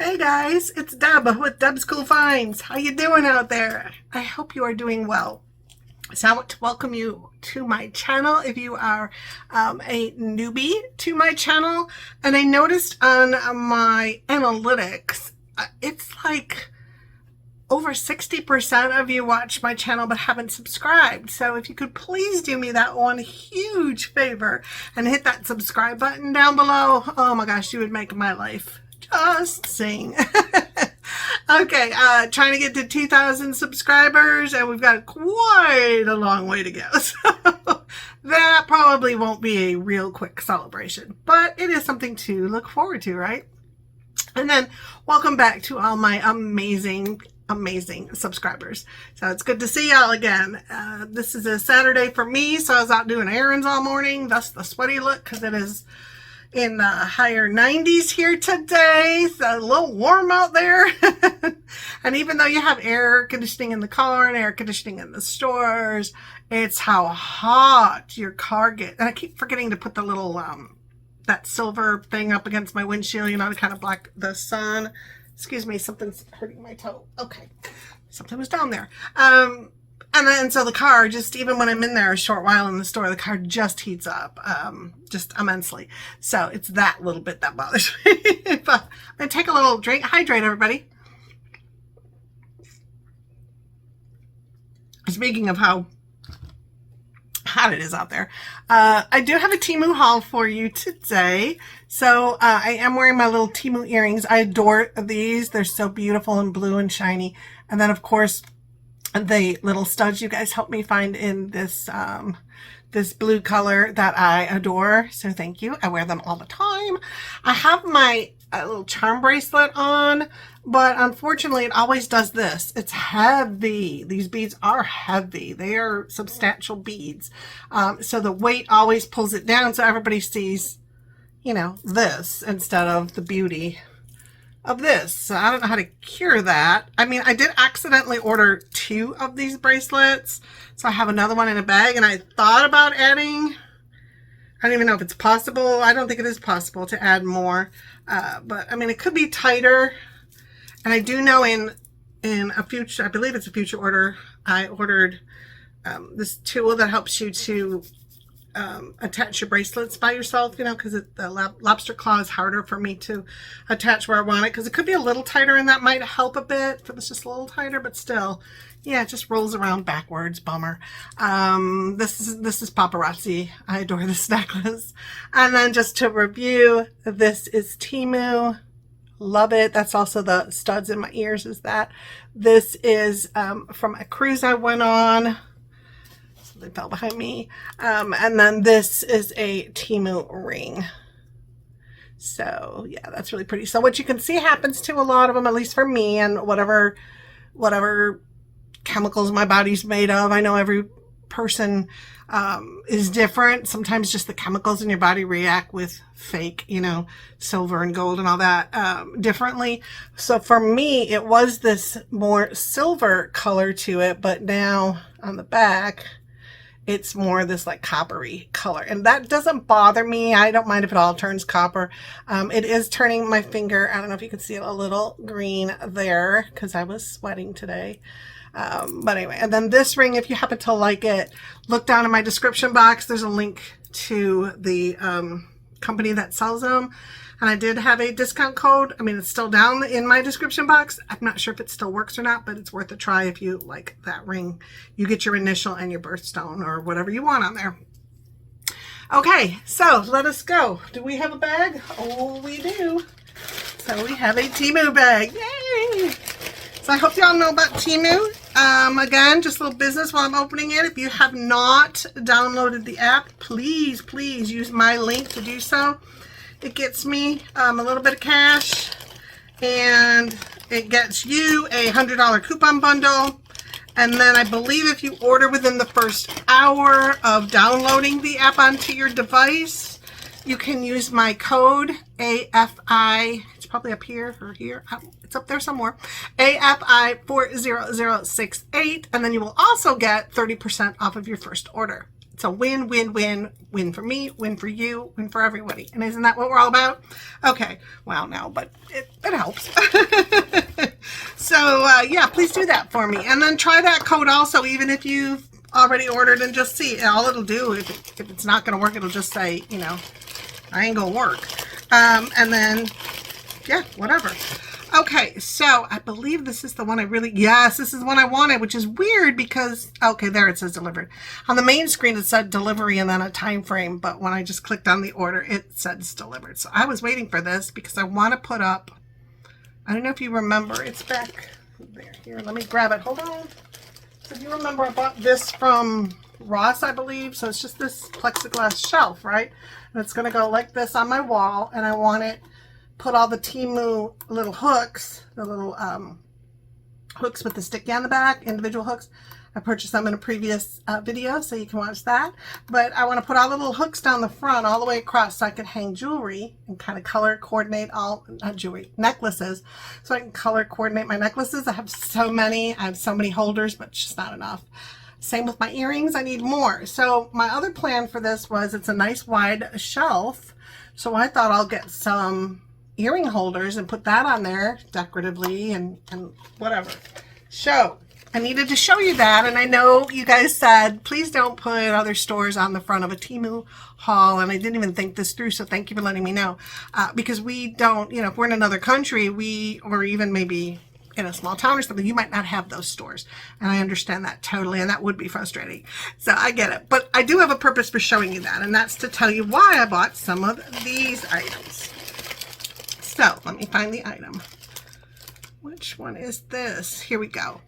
Hey guys, it's Deb with Deb's Cool Finds. How you doing out there? I hope you are doing well. So I want to welcome you to my channel if you are a newbie to my channel. And I noticed on my analytics, it's like over 60% of you watch my channel but haven't subscribed. So if you could please do me that one huge favor and hit that subscribe button down below. Oh my gosh, you would make my life just sing. Okay, trying to get to 2,000 subscribers, and we've got quite a long way to go. So that probably won't be a real quick celebration, but it is something to look forward to, right? And then welcome back to all my amazing subscribers. So it's good to see y'all again. This is a Saturday for me, so I was out doing errands all morning. Thus the sweaty look, because it is in the higher 90s here today. It's a little warm out there. And even though you have air conditioning in the car and air conditioning in the stores, it's how hot your car gets. And I keep forgetting to put the little that silver thing up against my windshield, you know, to kind of block the sun. Excuse me, something's hurting my toe. Okay, something was down there. And so the car, just even when I'm in there a short while in the store, the car just heats up just immensely. So it's that little bit that bothers me. But I'm going to take a little drink. Hydrate, everybody. Speaking of how hot it is out there, I do have a Temu haul for you today. So I am wearing my little Temu earrings. I adore these. They're so beautiful and blue and shiny. And then, of course, the little studs you guys helped me find in this this blue color that I adore. So thank you. I wear them all the time. I have my little charm bracelet on, but unfortunately it always does this. It's heavy. These beads are heavy. They are substantial beads. So the weight always pulls it down, so everybody sees, you know, this instead of the beauty of this. So I don't know how to cure that. I mean, I did accidentally order 2 of these bracelets, so I have another one in a bag, and I thought about adding, I don't even know if it's possible. I don't think it is possible to add more, but I mean, it could be tighter. And I do know in a future, I believe it's a future order, I ordered this tool that helps you to attach your bracelets by yourself, you know, because the lobster claw is harder for me to attach where I want it, because it could be a little tighter, and that might help a bit if it was just a little tighter, but still, yeah, it just rolls around backwards. Bummer. This is paparazzi. I adore this necklace. And then just to review, this is Temu. Love it. That's also the studs in my ears is that. This is from a cruise I went on. They fell behind me. And then this is a Temu ring. So yeah, that's really pretty. So what you can see happens to a lot of them, at least for me, and whatever chemicals my body's made of. I know every person is different. Sometimes just the chemicals in your body react with fake, you know, silver and gold and all that differently. So for me, it was this more silver color to it, but now on the back, it's more this like coppery color, and that doesn't bother me. I don't mind if it all turns copper. It is turning my finger, I don't know if you can see it, a little green there because I was sweating today. But anyway, and then this ring, if you happen to like it, look down in my description box. There's a link to the company that sells them. And I did have a discount code. I mean, it's still down in my description box. I'm not sure if it still works or not, but it's worth a try if you like that ring. You get your initial and your birthstone or whatever you want on there. Okay, so let us go. Do we have a bag? Oh, we do. So we have a Temu bag. Yay! So I hope you all know about Temu. Again, just a little business while I'm opening it. If you have not downloaded the app, please use my link to do so. It gets me a little bit of cash, and it gets you a $100 coupon bundle. And then I believe if you order within the first hour of downloading the app onto your device, you can use my code AFI. It's probably up here or here. It's up there somewhere. AFI40068. And then you will also get 30% off of your first order. It's a win, win, win, win for me, win for you, win for everybody. And isn't that what we're all about? Okay, well, no, but it helps. So, yeah, please do that for me. And then try that code also, even if you've already ordered, and just see. All it'll do, if it's not going to work, it'll just say, you know, I ain't going to work. And then, yeah, whatever. Okay, so I believe this is the one I really, yes, this is the one I wanted, which is weird because, okay, there it says delivered. On the main screen, it said delivery and then a time frame, but when I just clicked on the order, it says delivered. So I was waiting for this because I want to put up, I don't know if you remember, it's back there. Here, let me grab it. Hold on. So if you remember, I bought this from Ross, I believe. So it's just this plexiglass shelf, right? And it's going to go like this on my wall, and I want it put all the Temu little hooks, the little hooks with the sticky on the back, individual hooks. I purchased them in a previous video, so you can watch that. But I want to put all the little hooks down the front all the way across so I can hang jewelry and kind of color coordinate all, not jewelry, necklaces. So I can color coordinate my necklaces. I have so many. I have so many holders, but it's just not enough. Same with my earrings. I need more. So my other plan for this was, it's a nice wide shelf. So I thought I'll get some earring holders and put that on there decoratively and whatever. So I needed to show you that, and I know you guys said please don't put other stores on the front of a Temu haul, and I didn't even think this through, so thank you for letting me know, because we don't, you know, if we're in another country, or even maybe in a small town or something, you might not have those stores, and I understand that totally, and that would be frustrating. So I get it, but I do have a purpose for showing you that, and that's to tell you why I bought some of these items. So let me find the item. Which one is this? Here we go.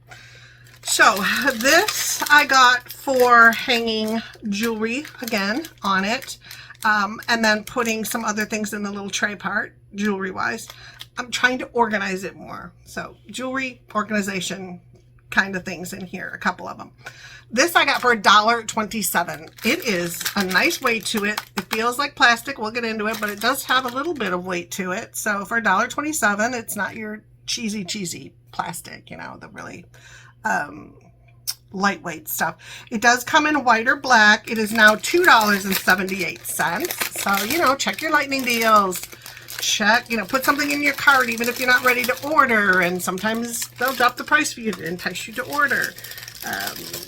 So this I got for hanging jewelry again on it, and then putting some other things in the little tray part, jewelry wise. I'm trying to organize it more. So jewelry organization kind of things in here, a couple of them. This I got for $1.27. It is a nice weight to it. It feels like plastic. We'll get into it, but it does have a little bit of weight to it. So for $1.27, it's not your cheesy plastic, you know, the really lightweight stuff. It does come in white or black. It is now $2.78. So, you know, check your lightning deals. Check, you know, put something in your cart even if you're not ready to order, and sometimes they'll drop the price for you to entice you to order.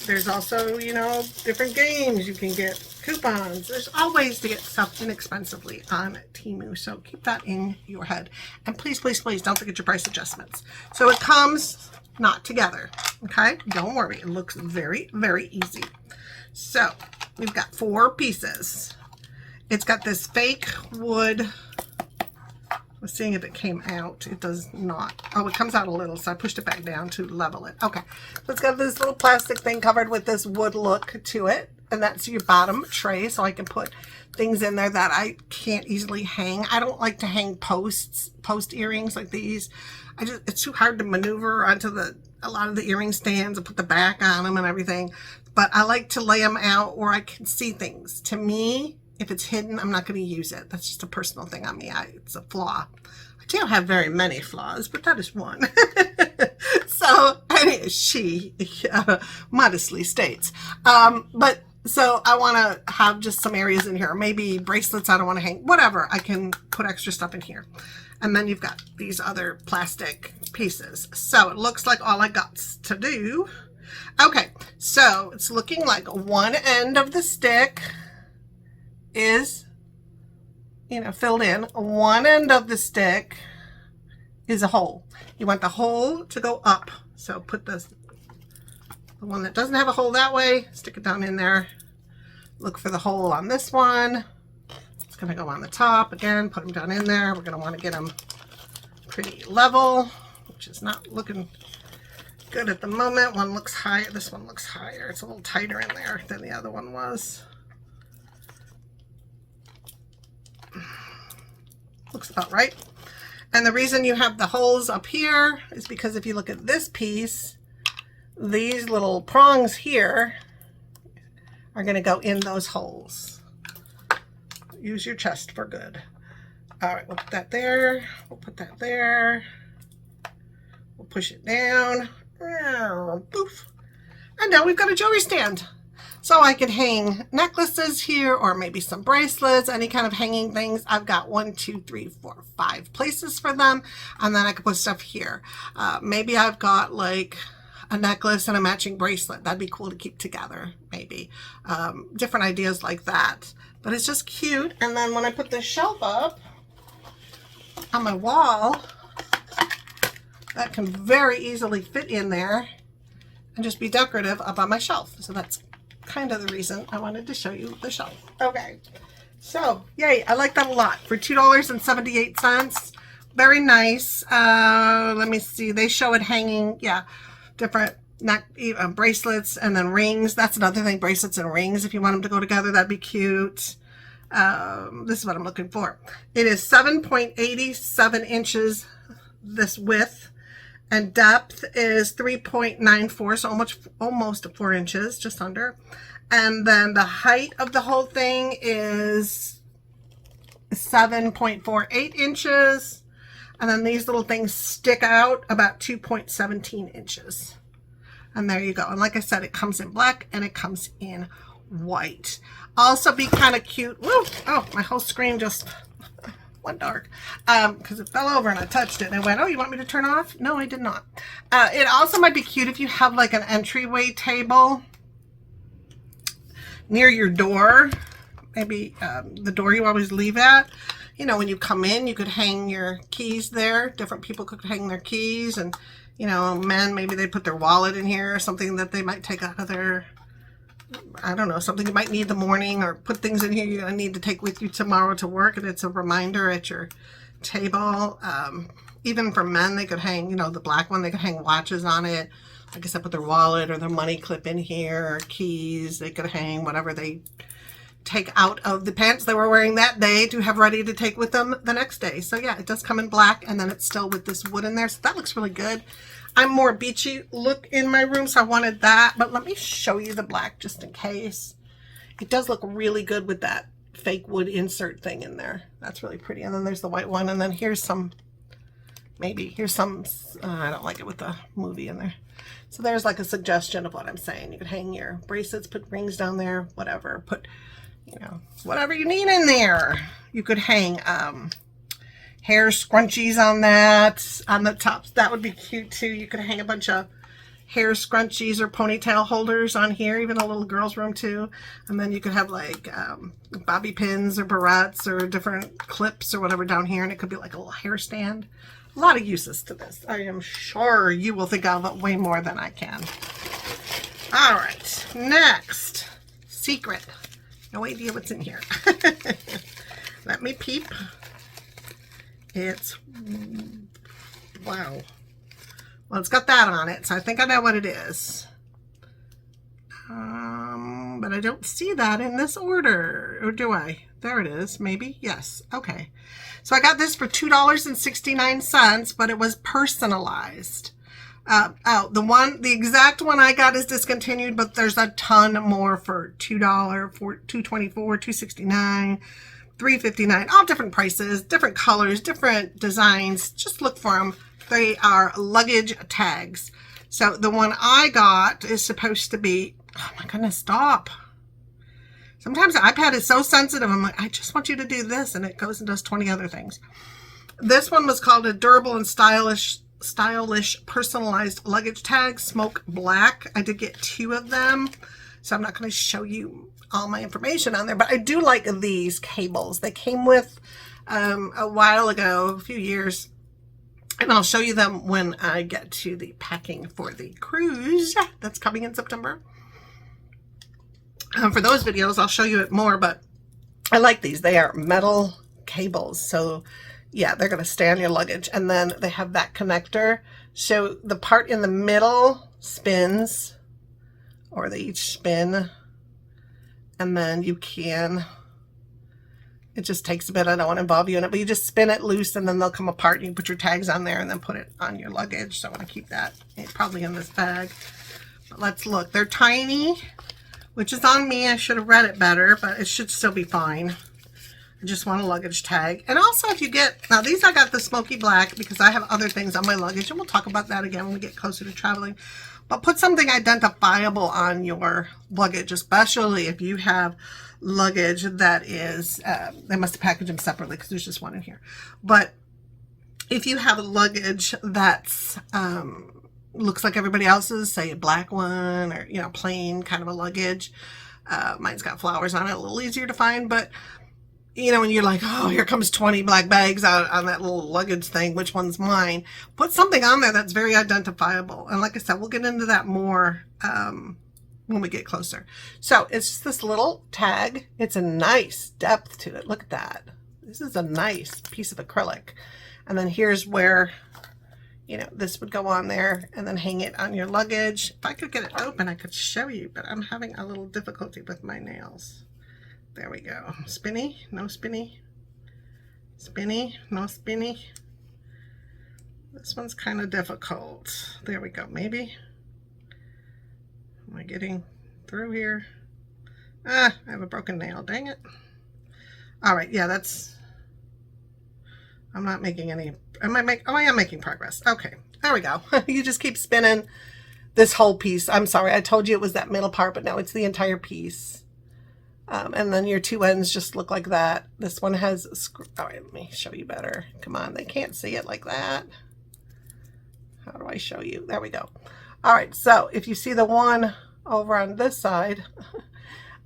There's also, you know, different games. You can get coupons. There's all ways to get stuff inexpensively on Temu, so keep that in your head. And please, please, please don't forget your price adjustments. So it comes not together, okay? Don't worry. It looks very, very easy. So we've got 4 pieces. It's got this fake wood. I was seeing if it came out. It does not. Oh, it comes out a little, so I pushed it back down to level it. Okay, so it's got this little plastic thing covered with this wood look to it, and that's your bottom tray, so I can put things in there that I can't easily hang. I don't like to hang post earrings like these. It's too hard to maneuver onto a lot of the earring stands and put the back on them and everything. But I like to lay them out where I can see things. To me, if it's hidden, I'm not going to use it. That's just a personal thing on me. It's a flaw. I don't have very many flaws, but that is one. So, anyway, she modestly states. But so I want to have just some areas in here. Maybe bracelets I don't want to hang. Whatever. I can put extra stuff in here. And then you've got these other plastic pieces. So it looks like all I got to do. Okay, so it's looking like one end of the stick is, you know, filled in. One end of the stick is a hole. You want the hole to go up. So put the one that doesn't have a hole that way, stick it down in there. Look for the hole on this one. It's going to go on the top. Again, put them down in there. We're going to want to get them pretty level, which is not looking good at the moment. One looks higher. This one looks higher. It's a little tighter in there than the other one was. Looks about right. And the reason you have the holes up here is because if you look at this piece, these little prongs here are going to go in those holes. Use your chest for good. All right, we'll put that there. We'll put that there. We'll push it down. Poof. And now we've got a jewelry stand. So I could hang necklaces here, or maybe some bracelets, any kind of hanging things. I've got 1, 2, 3, 4, 5 places for them. And then I could put stuff here. Maybe I've got like a necklace and a matching bracelet. That'd be cool to keep together, maybe. Different ideas like that. But it's just cute. And then when I put this shelf up on my wall, that can very easily fit in there and just be decorative up on my shelf. So that's kind of the reason I wanted to show you the shelf. Okay, so yay, I like that a lot for $2.78. Very nice. Let me see, they show it hanging, yeah, different bracelets and then rings. That's another thing, bracelets and rings, if you want them to go together, that'd be cute. This is what I'm looking for. It is 7.87 inches this width, and depth is 3.94, so almost 4 inches, just under. And then the height of the whole thing is 7.48 inches. And then these little things stick out about 2.17 inches. And there you go. And like I said, it comes in black and it comes in white. Also be kind of cute. Woo! Oh, my whole screen just went dark because it fell over and I touched it and I went, oh, you want me to turn off? No, I did not. It also might be cute if you have like an entryway table near your door, maybe the door you always leave at. You know, when you come in, you could hang your keys there. Different people could hang their keys, and you know, men, maybe they put their wallet in here or something that they might take out of their, I don't know, something you might need in the morning, or put things in here you're going to need to take with you tomorrow to work, and it's a reminder at your table. Even for men, they could hang, you know, the black one, they could hang watches on it. Like I said, put their wallet or their money clip in here, or keys. They could hang whatever they take out of the pants they were wearing that day to have ready to take with them the next day. So yeah, it does come in black, and then it's still with this wood in there. So that looks really good. I'm more beachy look in my room, so I wanted that. But let me show you the black just in case. It does look really good with that fake wood insert thing in there. That's really pretty. And then there's the white one. And then here's some, here's some, I don't like it with the movie in there. So there's like a suggestion of what I'm saying. You could hang your bracelets, put rings down there, whatever. Put, you know, whatever you need in there. You could hang hair scrunchies on that, on the tops. That would be cute too. You could hang a bunch of hair scrunchies or ponytail holders on here, even a little girl's room too. And then you could have like bobby pins or barrettes or different clips or whatever down here, and it could be like a little hair stand. A lot of uses to this. I am sure you will think of it way more than I can. All right, next, secret. No idea what's in here. Let me peep. It's, wow. Well, it's got that on it, so I think I know what it is. But I don't see that in this order, or do I? There it is, maybe? Yes, okay. So I got this for $2.69, but it was personalized. The exact one I got is discontinued, but there's a ton more for $2, for $2.24, $2.69, $3.59, all different prices, different colors, different designs. Just look for them. They are luggage tags. So the one I got is supposed to be, oh my goodness, stop. Sometimes the iPad is so sensitive. I'm like, I just want you to do this, and it goes and does 20 other things. This one was called a durable and stylish personalized luggage tag, smoke black. I did get 2 of them, so I'm not going to show you all my information on there, but I do like these cables. They came with a while ago, a few years, and I'll show you them when I get to the packing for the cruise that's coming in September. For those videos, I'll show you it more, but I like these. They are metal cables, so yeah, they're going to stay on your luggage. And then they have that connector, so the part in the middle spins, or they each spin, and then you can, it just takes a bit, I don't want to involve you in it, but you just spin it loose and then they'll come apart, and you put your tags on there and then put it on your luggage. So I want to keep that probably in this bag. But let's look. They're tiny, which is on me. I should have read it better, but it should still be fine. I just want a luggage tag. And also, if you get, now these I got the smoky black because I have other things on my luggage, and we'll talk about that again when we get closer to traveling. But put something identifiable on your luggage, especially if you have luggage that is, they must have packaged them separately because there's just one in here. But if you have a luggage that's looks like everybody else's, say a black one or, you know, plain kind of a luggage. Mine's got flowers on it, a little easier to find, but you know, when you're like, oh, here comes 20 black bags out on that little luggage thing, which one's mine? Put something on there that's very identifiable. And like I said, we'll get into that more when we get closer. So it's just this little tag. It's a nice depth to it. Look at that. This is a nice piece of acrylic. And then here's where, you know, this would go on there and then hang it on your luggage. If I could get it open, I could show you, but I'm having a little difficulty with my nails. There we go. Spinny, no spinny. Spinny, no spinny. This one's kind of difficult. There we go. Maybe. Am I getting through here? Ah, I have a broken nail. Dang it. All right. Yeah, that's... I'm not making any... Am I making... Oh, I am making progress. Okay. There we go. You just keep spinning this whole piece. I'm sorry. I told you it was that middle part, but no, it's the entire piece. And then your two ends just look like that. This one has a screw. All right, let me show you better. Come on, they can't see it like that. How do I show you? There we go. All right, so if you see the one over on this side,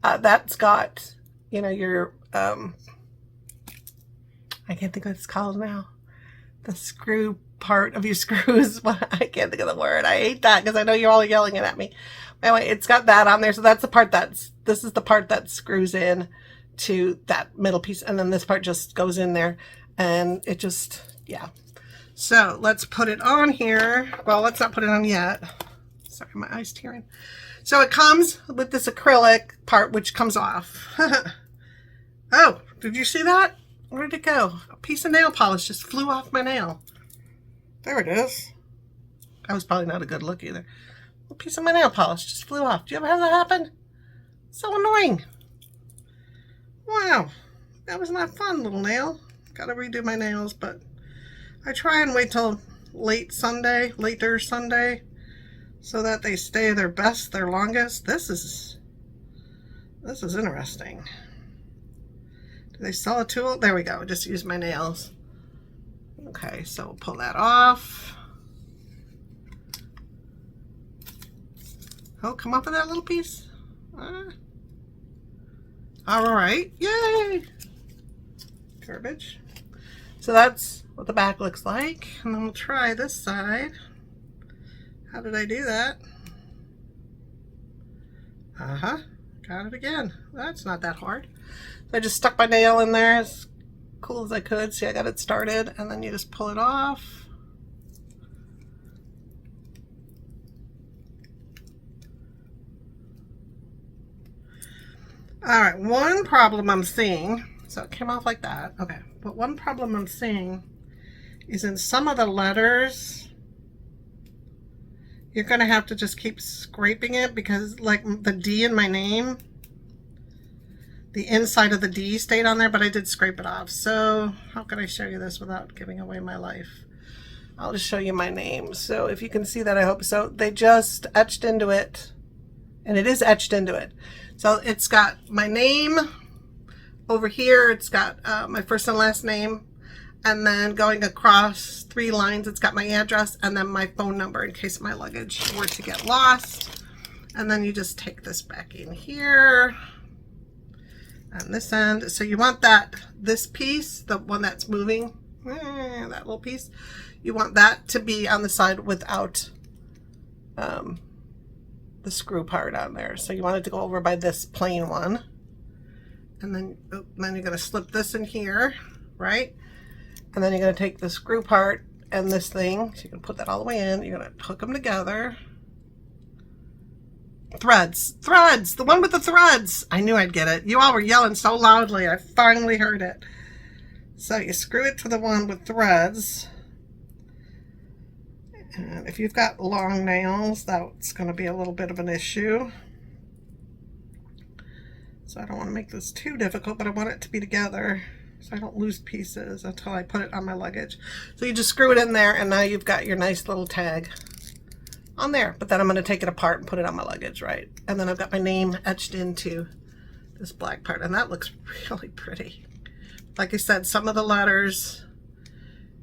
that's got, you know, your, I can't think of what it's called now. The screw part of your screws. I can't think of the word. I hate that because I know you're all yelling it at me. Anyway, it's got that on there. So that's the part this is the part that screws in to that middle piece. And then this part just goes in there and it just, yeah. So let's put it on here. Well, let's not put it on yet. Sorry, my eye's tearing. So it comes with this acrylic part, which comes off. Oh, did you see that? Where'd it go? A piece of nail polish just flew off my nail. There it is. That was probably not a good look either. A piece of my nail polish just flew off. Do you ever have that happen? So annoying. Wow. That was not fun, little nail. Gotta redo my nails, but I try and wait till later Sunday, so that they stay their best, their longest. This is interesting. Do they sell a tool? There we go. Just use my nails. Okay, so we'll pull that off. Oh, come off of that little piece. All right. Yay. Garbage. So that's what the back looks like. And then we'll try this side. How did I do that? Got it again. That's not that hard. So I just stuck my nail in there as cool as I could. See, I got it started. And then you just pull it off. All right, one problem I'm seeing, so it came off like that, okay, but one problem I'm seeing is in some of the letters, you're going to have to just keep scraping it because like the D in my name, the inside of the D stayed on there, but I did scrape it off. So how can I show you this without giving away my life? I'll just show you my name. So if you can see that, I hope so. They just etched into it, and it is etched into it. So it's got my name over here. It's got my first and last name. And then going across 3 lines, it's got my address and then my phone number in case my luggage were to get lost. And then you just take this back in here on this end. So you want this piece, the one that's moving, that little piece, you want that to be on the side without the screw part on there. So you want it to go over by this plain one. And then you're going to slip this in here, right? And then you're going to take the screw part and this thing. So you can put that all the way in. You're going to hook them together. Threads. The one with the threads. I knew I'd get it. You all were yelling so loudly. I finally heard it. So you screw it to the one with threads. And if you've got long nails, that's going to be a little bit of an issue. So I don't want to make this too difficult, but I want it to be together so I don't lose pieces until I put it on my luggage. So you just screw it in there, and now you've got your nice little tag on there. But then I'm going to take it apart and put it on my luggage, right? And then I've got my name etched into this black part, and that looks really pretty. Like I said, some of the letters,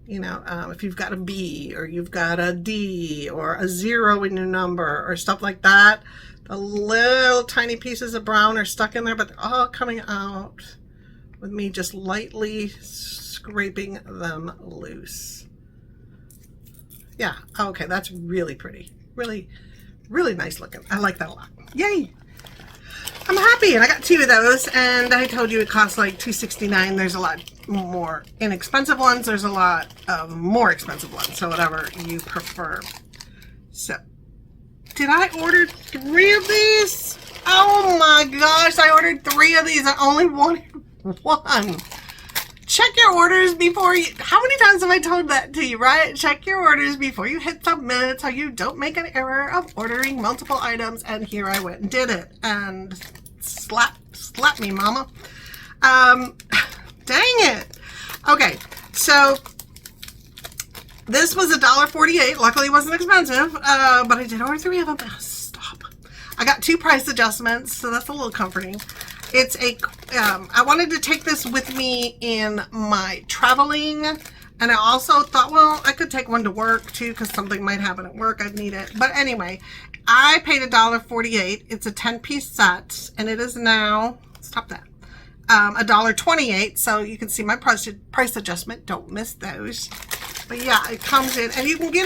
you know, if you've got a B or you've got a D or a 0 in your number or stuff like that, the little tiny pieces of brown are stuck in there, but they're all coming out with me just lightly scraping them loose. Yeah, okay, that's really pretty. Really, really nice looking. I like that a lot. Yay! I'm happy, and I got 2 of those, and I told you it costs like $2.69. There's a lot more inexpensive ones. There's a lot of more expensive ones, so whatever you prefer. So, did I order 3 of these? Oh my gosh, I ordered 3 of these. I only wanted 1. Check your orders before you... How many times have I told that to you, right? Check your orders before you hit submit so you don't make an error of ordering multiple items. And here I went and did it. And slap me, mama. Dang it. Okay, so this was $1.48. Luckily, it wasn't expensive, but I did order 3 of them. Oh, stop. I got 2 price adjustments, so that's a little comforting. It's a, I wanted to take this with me in my traveling, and I also thought, well, I could take one to work too, because something might happen at work, I'd need it. But anyway, I paid $1.48. It's a 10-piece set, and it is now, stop that, $1.28, so you can see my price adjustment. Don't miss those. But yeah, it comes in, and you can get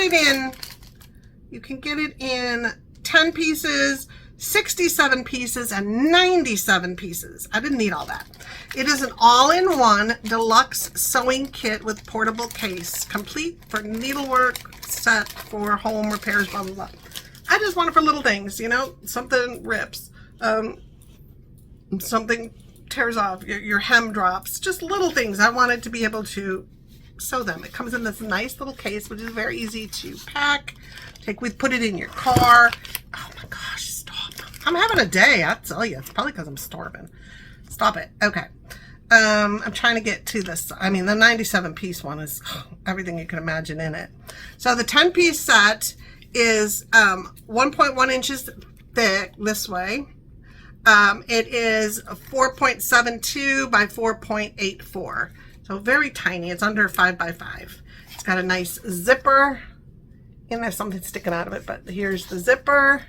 it in 10 pieces, 67 pieces, and 97 pieces. I didn't need all that. It is an all-in-one deluxe sewing kit with portable case, complete for needlework, set for home repairs, blah, blah, blah. I just want it for little things, you know, something rips, something tears off, your hem drops, just little things. I wanted to be able to sew them. It comes in this nice little case, which is very easy to pack. Put it in your car. Oh my gosh, stop. I'm having a day, I tell you. It's probably because I'm starving. Stop it. Okay. I'm trying to get to this. I mean, the 97 piece one is everything you can imagine in it. So the 10 piece set is 1.1 inches thick this way. It is 4.72 by 4.84. So very tiny. It's under 5 by 5. It's got a nice zipper. And there's something sticking out of it, but here's the zipper.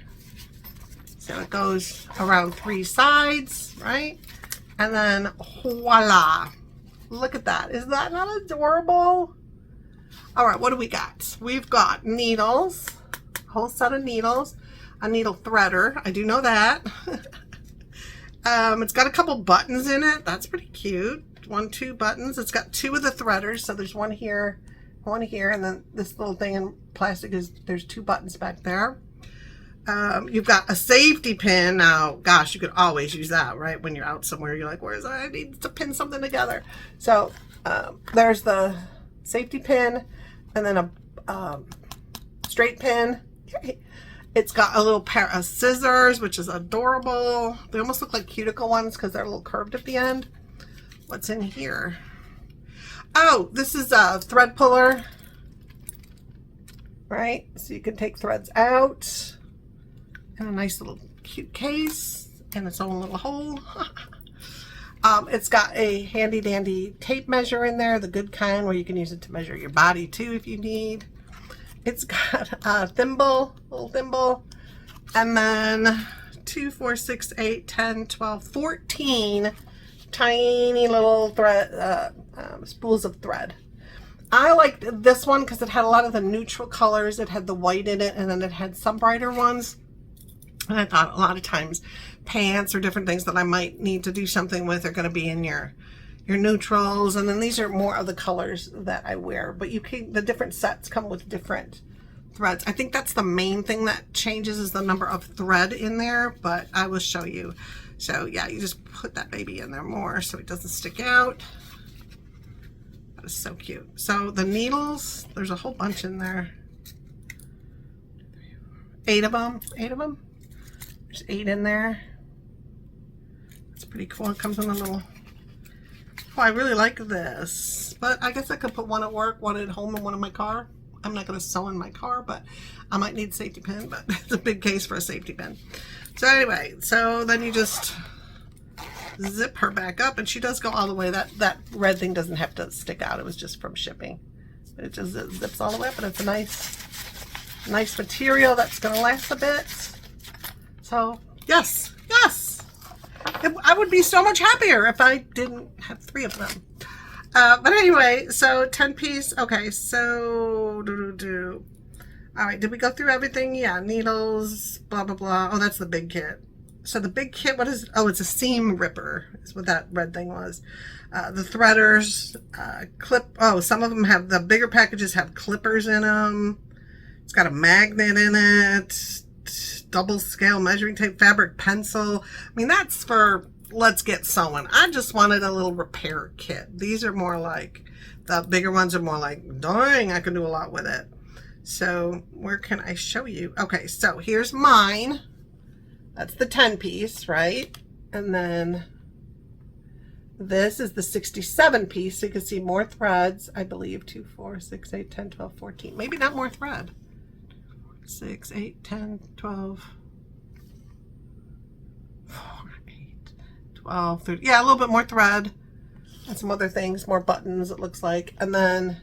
So it goes around 3 sides, right? And then voila. Look at that. Is that not adorable? All right, what do we got? We've got needles, a whole set of needles, a needle threader. I do know that. It's got a couple buttons in it. That's pretty cute. 2 buttons. It's got 2 of the threaders. So there's one here, and then this little thing in plastic is, there's 2 buttons back there. You've got a safety pin. Now, gosh, you could always use that, right? When you're out somewhere, you're like, where's I need to pin something together. So there's the safety pin, and then a straight pin. It's got a little pair of scissors, which is adorable. They almost look like cuticle ones because they're a little curved at the end. What's in here? Oh, this is a thread puller, right? So you can take threads out. And a nice little cute case and its own little hole. It's got a handy dandy tape measure in there, the good kind where you can use it to measure your body too if you need. It's got a thimble, little thimble, and then 2, 4, 6, 8, 10, 12, 14 tiny little thread spools of thread. I liked this one because it had a lot of the neutral colors. It had the white in it, and then it had some brighter ones. And I thought a lot of times pants or different things that I might need to do something with are going to be in your neutrals. And then these are more of the colors that I wear. But the different sets come with different threads. I think that's the main thing that changes is the number of thread in there. But I will show you. So yeah, you just put that baby in there more so it doesn't stick out. That is so cute. So the needles, there's a whole bunch in there. 8 of them. 8 of them. There's 8 in there. It's pretty cool. It comes in a little... Oh, I really like this. But I guess I could put one at work, one at home, and one in my car. I'm not going to sew in my car, but I might need a safety pin, but it's a big case for a safety pin. So anyway, so then you just zip her back up, and she does go all the way. That red thing doesn't have to stick out. It was just from shipping. It just zips all the way up, and it's a nice material that's going to last a bit. So yes, yes. I would be so much happier if I didn't have 3 of them. But anyway, so 10 piece. Okay, so all right, did we go through everything? Yeah, needles, blah, blah, blah. Oh, that's the big kit. So the big kit, what is it? Oh, it's a seam ripper is what that red thing was. The threaders, some of them have, the bigger packages have clippers in them. It's got a magnet in it, double scale measuring tape, fabric pencil. I mean, that's for let's get sewing. I just wanted a little repair kit. These are more like, the bigger ones are more like, dang, I can do a lot with it. So where can I show you? Okay, so here's mine. That's the 10 piece, right? And then this is the 67 piece. So you can see more threads, I believe. 2, 4, 6, 8, 10, 12, 14. Maybe not more thread. 6, 8, 10, 12, 4, 8, 12, 13. Yeah, a little bit more thread. And some other things, more buttons, it looks like. And then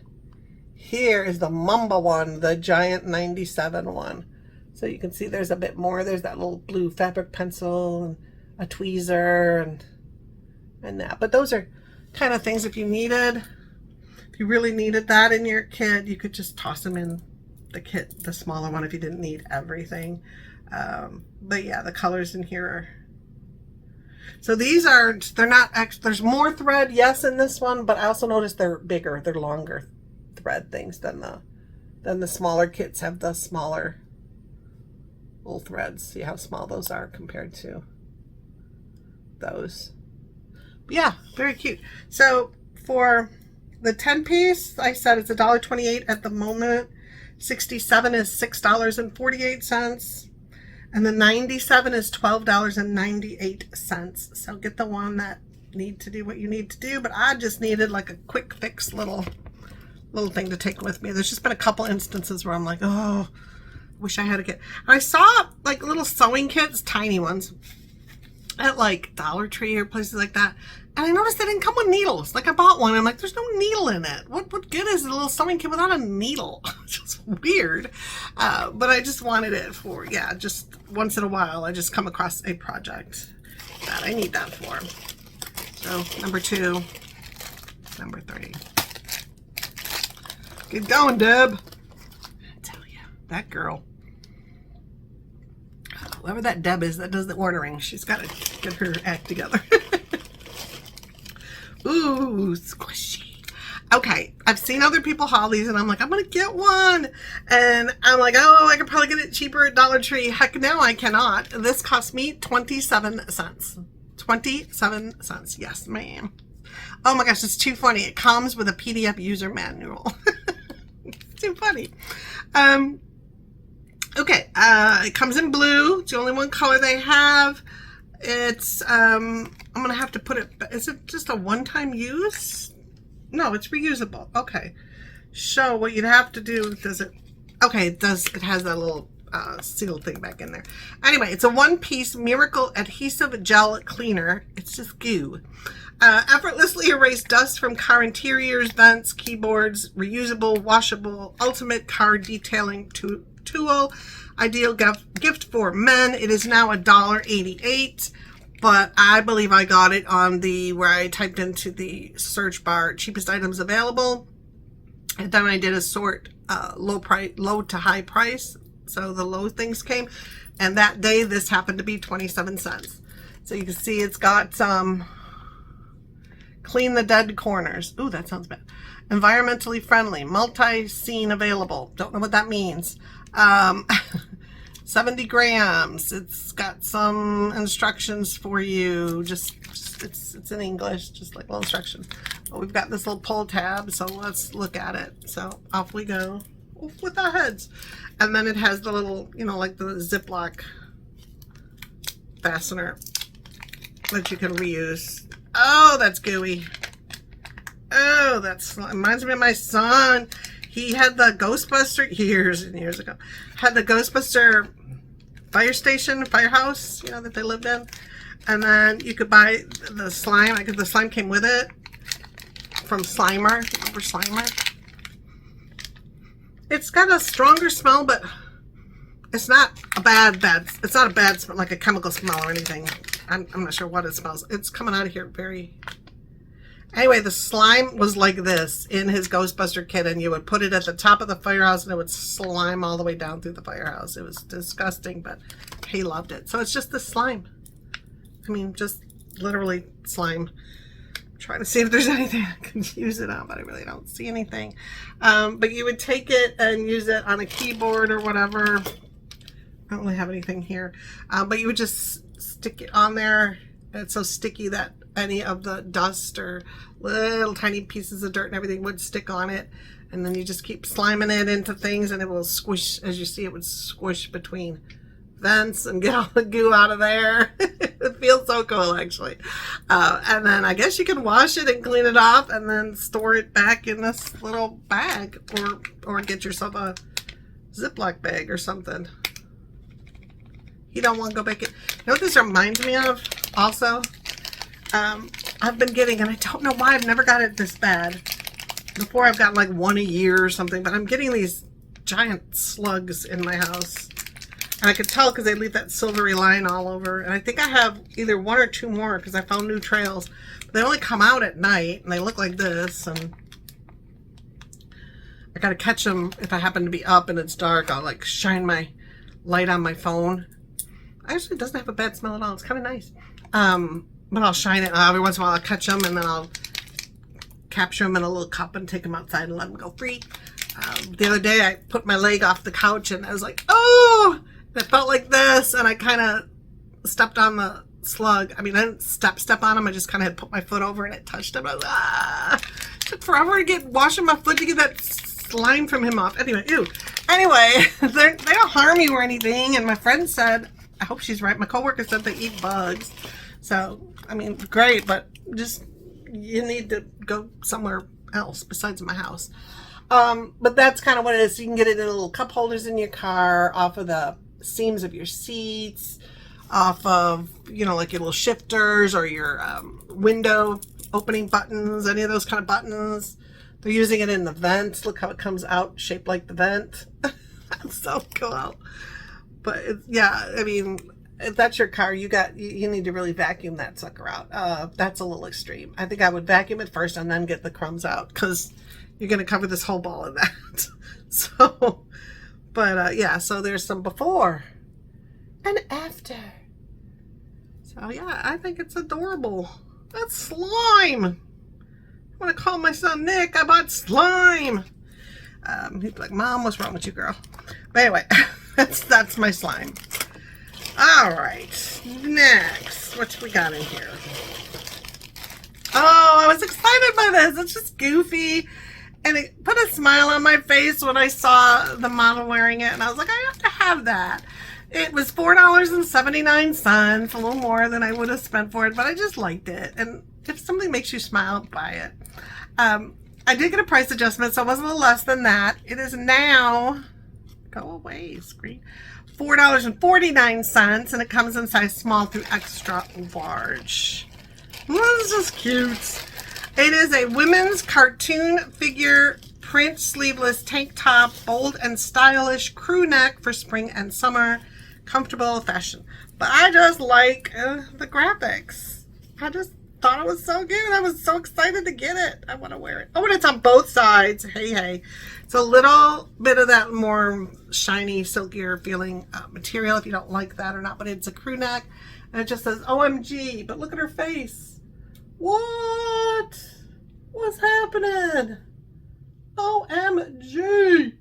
here is the Mamba one, the giant 97 one. So you can see there's a bit more. There's that little blue fabric pencil and a tweezer and that. But those are kind of things if you really needed that in your kit, you could just toss them in the kit, the smaller one, if you didn't need everything. But yeah, the colors in here are, so these are, they're not extra, there's more thread, yes, in this one, but I also noticed they're bigger, they're longer thread things than the smaller kits have the smaller little threads. See how small those are compared to those. But yeah, very cute. So for the 10 piece, I said it's $1.28 at the moment. 67 is $6.48, and the 97 is $12.98. So get the one that need to do what you need to do. But I just needed like a quick fix little thing to take with me. There's just been a couple instances where I'm like, oh, wish I had a kit. I saw like little sewing kits, tiny ones, at like Dollar Tree or places like that. And I noticed they didn't come with needles. Like I bought one and I'm like, there's no needle in it. What good is a little sewing kit without a needle? It's just weird. But I just wanted it for, yeah, just once in a while I just come across a project that I need that for. So number 2, number 3. Get going, Deb. I tell you, that girl. Whoever that Deb is that does the ordering, she's got to get her act together. Ooh, squishy. Okay, I've seen other people haul these, and I'm like, I'm going to get one. And I'm like, oh, I could probably get it cheaper at Dollar Tree. Heck no, I cannot. This cost me 27 cents. 27 cents. Yes, ma'am. Oh my gosh, it's too funny. It comes with a PDF user manual. It's too funny. Okay, it comes in blue. It's the only one color they have. It's, I'm going to have to put it, is it just a one-time use? No, it's reusable. Okay. So what you'd have to do, does it, okay, it does, it has that little seal thing back in there. Anyway, it's a one-piece Miracle Adhesive Gel Cleaner. It's just goo. Effortlessly erase dust from car interiors, vents, keyboards, reusable, washable, ultimate car detailing tool. Ideal gift for men. It is now $1.88, but I believe I got it on the, where I typed into the search bar, cheapest items available. And then I did a sort low to high price. So the low things came, and that day this happened to be 27 cents. So you can see it's got some clean the dead corners. Ooh, that sounds bad. Environmentally friendly, multi-scene available. Don't know what that means. 70 grams. It's got some instructions for you. Just it's in English, just like little instructions. But we've got this little pull tab, so let's look at it. So off we go. Off with our heads. And then it has the little, you know, like the Ziploc fastener that you can reuse. Oh, that's gooey. Oh, that reminds me of my son. He had the Ghostbuster years and years ago. Had the Ghostbuster firehouse, you know, that they lived in. And then you could buy the slime. The slime came with it from Slimer. Remember Slimer? It's got a stronger smell, but it's not a bad. It's not a bad smell, like a chemical smell or anything. I'm not sure what it smells. It's coming out of here very... Anyway, the slime was like this in his Ghostbuster kit, and you would put it at the top of the firehouse, and it would slime all the way down through the firehouse. It was disgusting, but he loved it. So it's just the slime. I mean, just literally slime. I'm trying to see if there's anything I can use it on, but I really don't see anything. But you would take it and use it on a keyboard or whatever. I don't really have anything here. But you would just stick it on there. It's so sticky that any of the dust or little tiny pieces of dirt and everything would stick on it. And then you just keep sliming it into things, and it will squish. As you see, it would squish between vents and get all the goo out of there. It feels so cool, actually. And then I guess you can wash it and clean it off and then store it back in this little bag, or get yourself a Ziploc bag or something. You don't want to go back in. You know what this reminds me of also? I've been getting, and I don't know why I've never got it this bad. Before I've gotten like one a year or something, but I'm getting these giant slugs in my house. And I could tell because they leave that silvery line all over. And I think I have either one or two more because I found new trails. But they only come out at night, and they look like this. And I gotta catch them if I happen to be up and it's dark. I'll like shine my light on my phone. Actually, it doesn't have a bad smell at all. It's kind of nice. But I'll shine it every once in a while. I'll catch them, and then I'll capture them in a little cup and take them outside and let them go free. The other day, I put my leg off the couch, and I was like, oh! It felt like this, and I kind of stepped on the slug. I mean, I didn't step on him. I just kind of had put my foot over, and it touched him. I was like, ah! It took forever to get washing my foot to get that slime from him off. Anyway, ew. Anyway, they don't harm you or anything, and my friend said, I hope she's right. My coworker said they eat bugs. So, I mean, great, but just, you need to go somewhere else besides my house. But that's kind of what it is. So you can get it in little cup holders in your car, off of the seams of your seats, off of, you know, like your little shifters or your window opening buttons, any of those kind of buttons. They're using it in the vents. Look how it comes out shaped like the vent. That's so cool. But yeah, I mean, if that's your car, you need to really vacuum that sucker out. That's a little extreme. I think I would vacuum it first and then get the crumbs out, because you're going to cover this whole ball in that. So, but yeah, so there's some before and after. So yeah, I think it's adorable. That's slime. I'm going to call my son Nick. I bought slime. He'd be like, Mom, what's wrong with you, girl? But anyway, that's my slime. All right, next, what we got in here? Oh, I was excited by this. It's just goofy, and it put a smile on my face when I saw the model wearing it, and I was like, I have to have that. It was $4.79, a little more than I would have spent for it, but I just liked it, and if something makes you smile, buy it. I did get a price adjustment, so it was a little less than that. It is now, go away, screen, $4.49, and it comes in size small through extra large. This is cute. It is a women's cartoon figure print sleeveless tank top, bold and stylish crew neck for spring and summer, comfortable fashion. But I just like the graphics. I just thought it was so good. I was so excited to get it. I want to wear it. Oh, and it's on both sides. Hey, hey. It's a little bit of that more shiny, silkier feeling material, if you don't like that or not. But it's a crew neck, and it just says OMG. But look at her face. What? What's happening? OMG.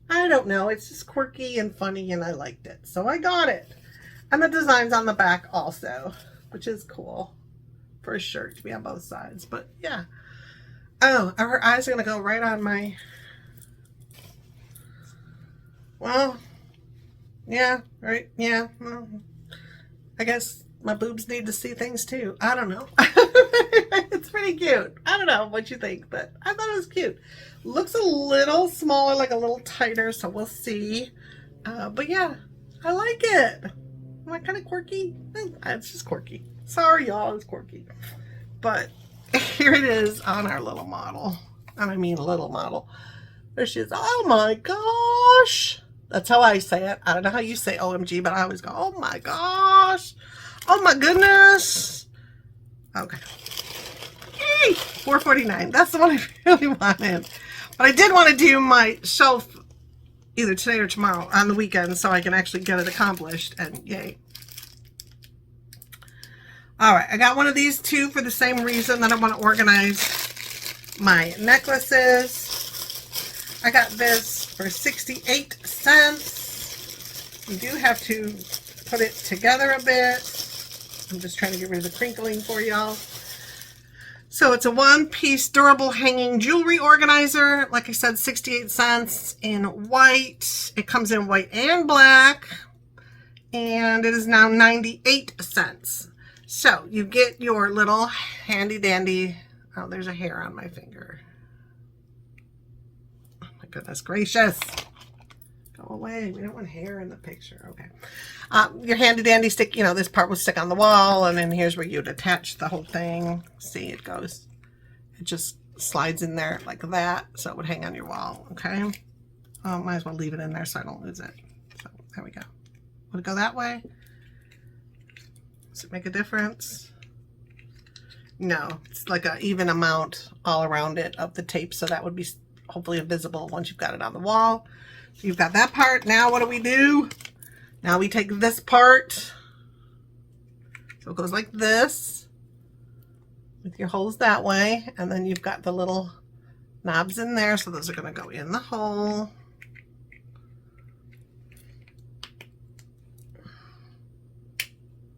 I don't know. It's just quirky and funny, and I liked it. So I got it. And the design's on the back also, which is cool for a shirt to be on both sides. But yeah. Oh, her eyes are going to go right on my... Well, yeah, right, yeah. Well, I guess my boobs need to see things too. I don't know. It's pretty cute. I don't know what you think, but I thought it was cute. Looks a little smaller, like a little tighter, so we'll see. But yeah, I like it. Am I kind of quirky? It's just quirky. Sorry, y'all, it's quirky. But here it is on our little model. And I mean little model. There she is. Oh my gosh. That's how I say it. I don't know how you say OMG, but I always go, oh my gosh. Oh my goodness. Okay. Yay! $4.49. That's the one I really wanted. But I did want to do my shelf either today or tomorrow on the weekend so I can actually get it accomplished. And yay. Alright, I got one of these too for the same reason that I want to organize my necklaces. I got this for 68 cents. You do have to put it together a bit. I'm just trying to get rid of the crinkling for y'all. So it's a one-piece durable hanging jewelry organizer. Like I said, 68 cents in white. It comes in white and black. And it is now 98 cents. So you get your little handy dandy. Oh, there's a hair on my finger. Oh my goodness gracious. Go away. We don't want hair in the picture. Okay. Your handy dandy stick, you know, this part will stick on the wall, and then here's where you'd attach the whole thing. See, it goes, it just slides in there like that, so it would hang on your wall. Okay. Might as well leave it in there so I don't lose it. So there we go. Would it go that way? Does it make a difference? No, it's like an even amount all around it of the tape, so that would be hopefully visible once you've got it on the wall. So you've got that part. Now what do? Now we take this part. So it goes like this with your holes that way, and then you've got the little knobs in there, so those are going to go in the hole.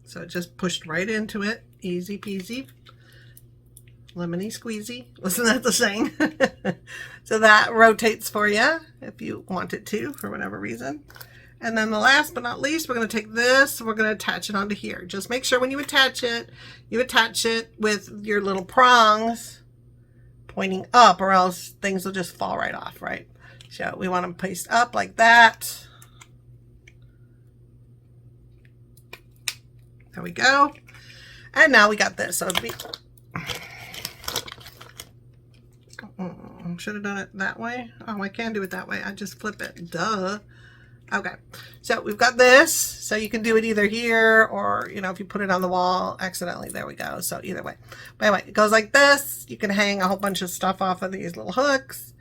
So it just pushed right into it. Easy peasy. Lemony squeezy. Wasn't that the saying? So that rotates for you if you want it to, for whatever reason. And then the last but not least, we're going to take this, we're going to attach it onto here. Just make sure when you attach it with your little prongs pointing up, or else things will just fall right off, right? So we want them placed up like that. There we go. And now we got this. So it'd be... should have done it that way. Oh, I can do it that way. I just flip it. Duh. Okay. So we've got this. So you can do it either here or, you know, if you put it on the wall accidentally. There we go. So either way. But anyway, it goes like this. You can hang a whole bunch of stuff off of these little hooks.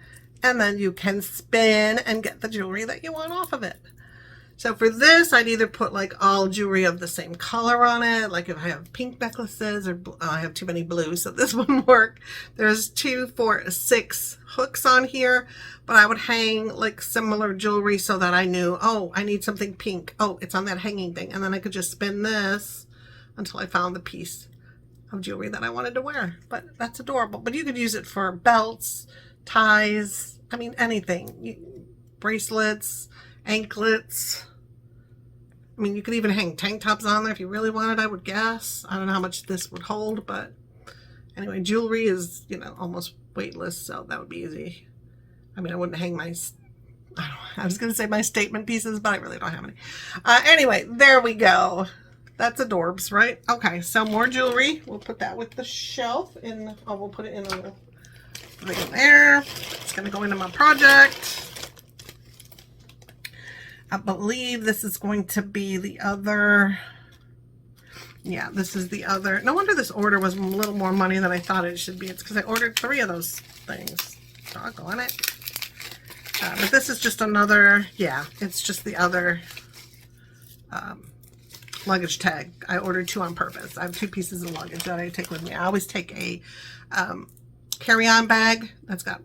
And then you can spin and get the jewelry that you want off of it. So for this, I'd either put like all jewelry of the same color on it. Like if I have pink necklaces, or I have too many blues, so this wouldn't work. There's 2, 4, 6 hooks on here, but I would hang like similar jewelry so that I knew, oh, I need something pink. Oh, it's on that hanging thing. And then I could just spin this until I found the piece of jewelry that I wanted to wear. But that's adorable. But you could use it for belts, ties, I mean, anything. Bracelets, anklets. I mean, you could even hang tank tops on there if you really wanted, I would guess. I don't know how much this would hold, but anyway, jewelry is, you know, almost weightless, so that would be easy. I mean, I wouldn't hang my, I was going to say my statement pieces, but I really don't have any. Anyway, there we go. That's adorbs, right? Okay, so more jewelry. We'll put that with the shelf in, oh, we'll put it in a little thing there. It's going to go into my project. I believe this is going to be the other, yeah, this is the other. No wonder this order was a little more money than I thought it should be. It's because I ordered 3 of those things. Doggone it. But this is just another, yeah, it's just the other luggage tag. I ordered 2 on purpose. I have 2 pieces of luggage that I take with me. I always take a carry-on bag that's got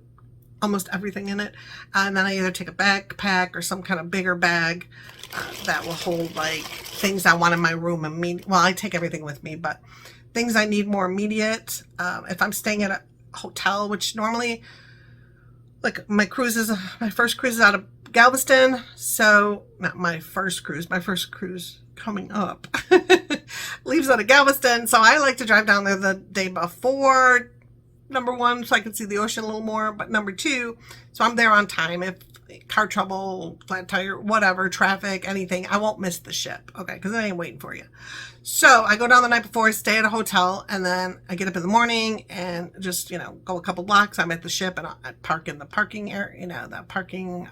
almost everything in it, and then I either take a backpack or some kind of bigger bag that will hold like things I want in my room immediate. Well, I take everything with me, but things I need more immediate. If I'm staying at a hotel, which normally, like my cruises, my first cruise is out of Galveston, so not my first cruise coming up leaves out of Galveston. So I like to drive down there the day before, number one, so I can see the ocean a little more. But number two, so I'm there on time. If car trouble, flat tire, whatever, traffic, anything, I won't miss the ship. Okay, because I ain't waiting for you. So I go down the night before, stay at a hotel, and then I get up in the morning and just, go a couple blocks. I'm at the ship and I park in the parking area, the parking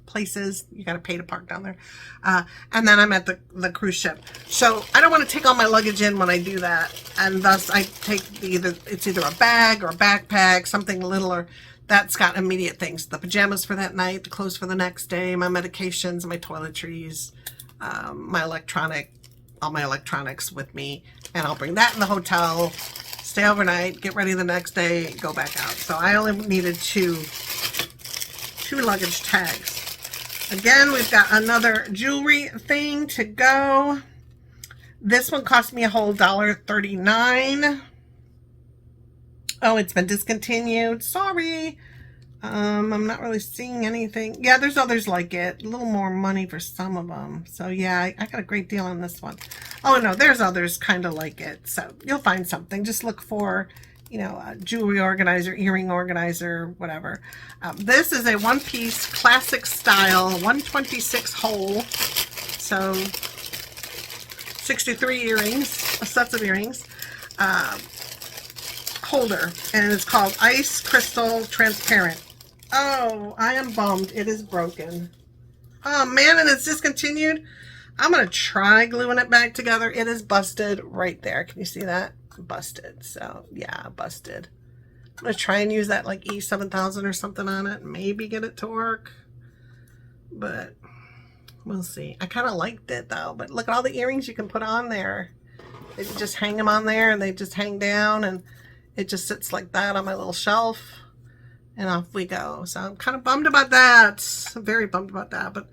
places. You got to pay to park down there. And then I'm at the cruise ship. So I don't want to take all my luggage in when I do that. And thus I take it's either a bag or a backpack, something littler. That's got immediate things. The pajamas for that night, the clothes for the next day, my medications, my toiletries, all my electronics with me. And I'll bring that in the hotel, stay overnight, get ready the next day, go back out. So I only needed two luggage tags. Again, we've got another jewelry thing to go. This one cost me a whole $1.39. Oh, it's been discontinued. Sorry. I'm not really seeing anything. Yeah, there's others like it. A little more money for some of them. So yeah, I got a great deal on this one. Oh no, there's others kind of like it. So you'll find something. Just look for, a jewelry organizer, earring organizer, whatever. This is a one-piece classic style, 126 hole. So 63 earrings, sets of earrings. Holder, and it's called Ice Crystal Transparent. Oh, I am bummed. It is broken. Oh man, and it's discontinued. I'm going to try gluing it back together. It is busted right there. Can you see that? Busted. So yeah, busted. I'm going to try and use that like E7000 or something on it. Maybe get it to work. But we'll see. I kind of liked it though. But look at all the earrings you can put on there. They just hang them on there and they just hang down, and it just sits like that on my little shelf, and off we go. So I'm kind of bummed about that. I'm very bummed about that. But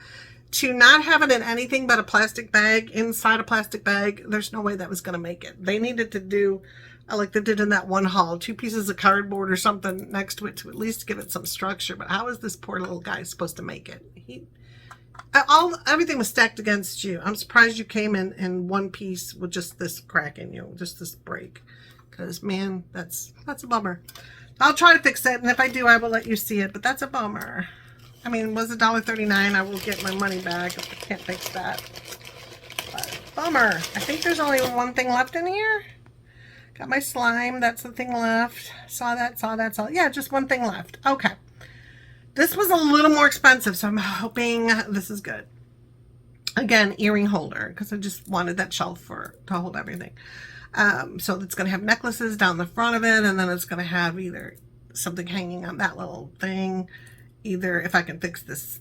to not have it in anything but a plastic bag, inside a plastic bag, there's no way that was going to make it. They needed to do, like they did in that one haul, 2 pieces of cardboard or something next to it to at least give it some structure. But how is this poor little guy supposed to make it? Everything was stacked against you. I'm surprised you came in one piece with just this crack in you, just this break. Because, man, that's a bummer. I'll try to fix it, and if I do, I will let you see it, but that's a bummer. I mean, was $1.39, I will get my money back if I can't fix that. But, bummer. I think there's only one thing left in here. Got my slime, that's the thing left. Saw that. Yeah, just one thing left. Okay. This was a little more expensive, so I'm hoping this is good. Again, earring holder, because I just wanted that shelf to hold everything. So it's going to have necklaces down the front of it, and then it's going to have either something hanging on that little thing. Either if I can fix this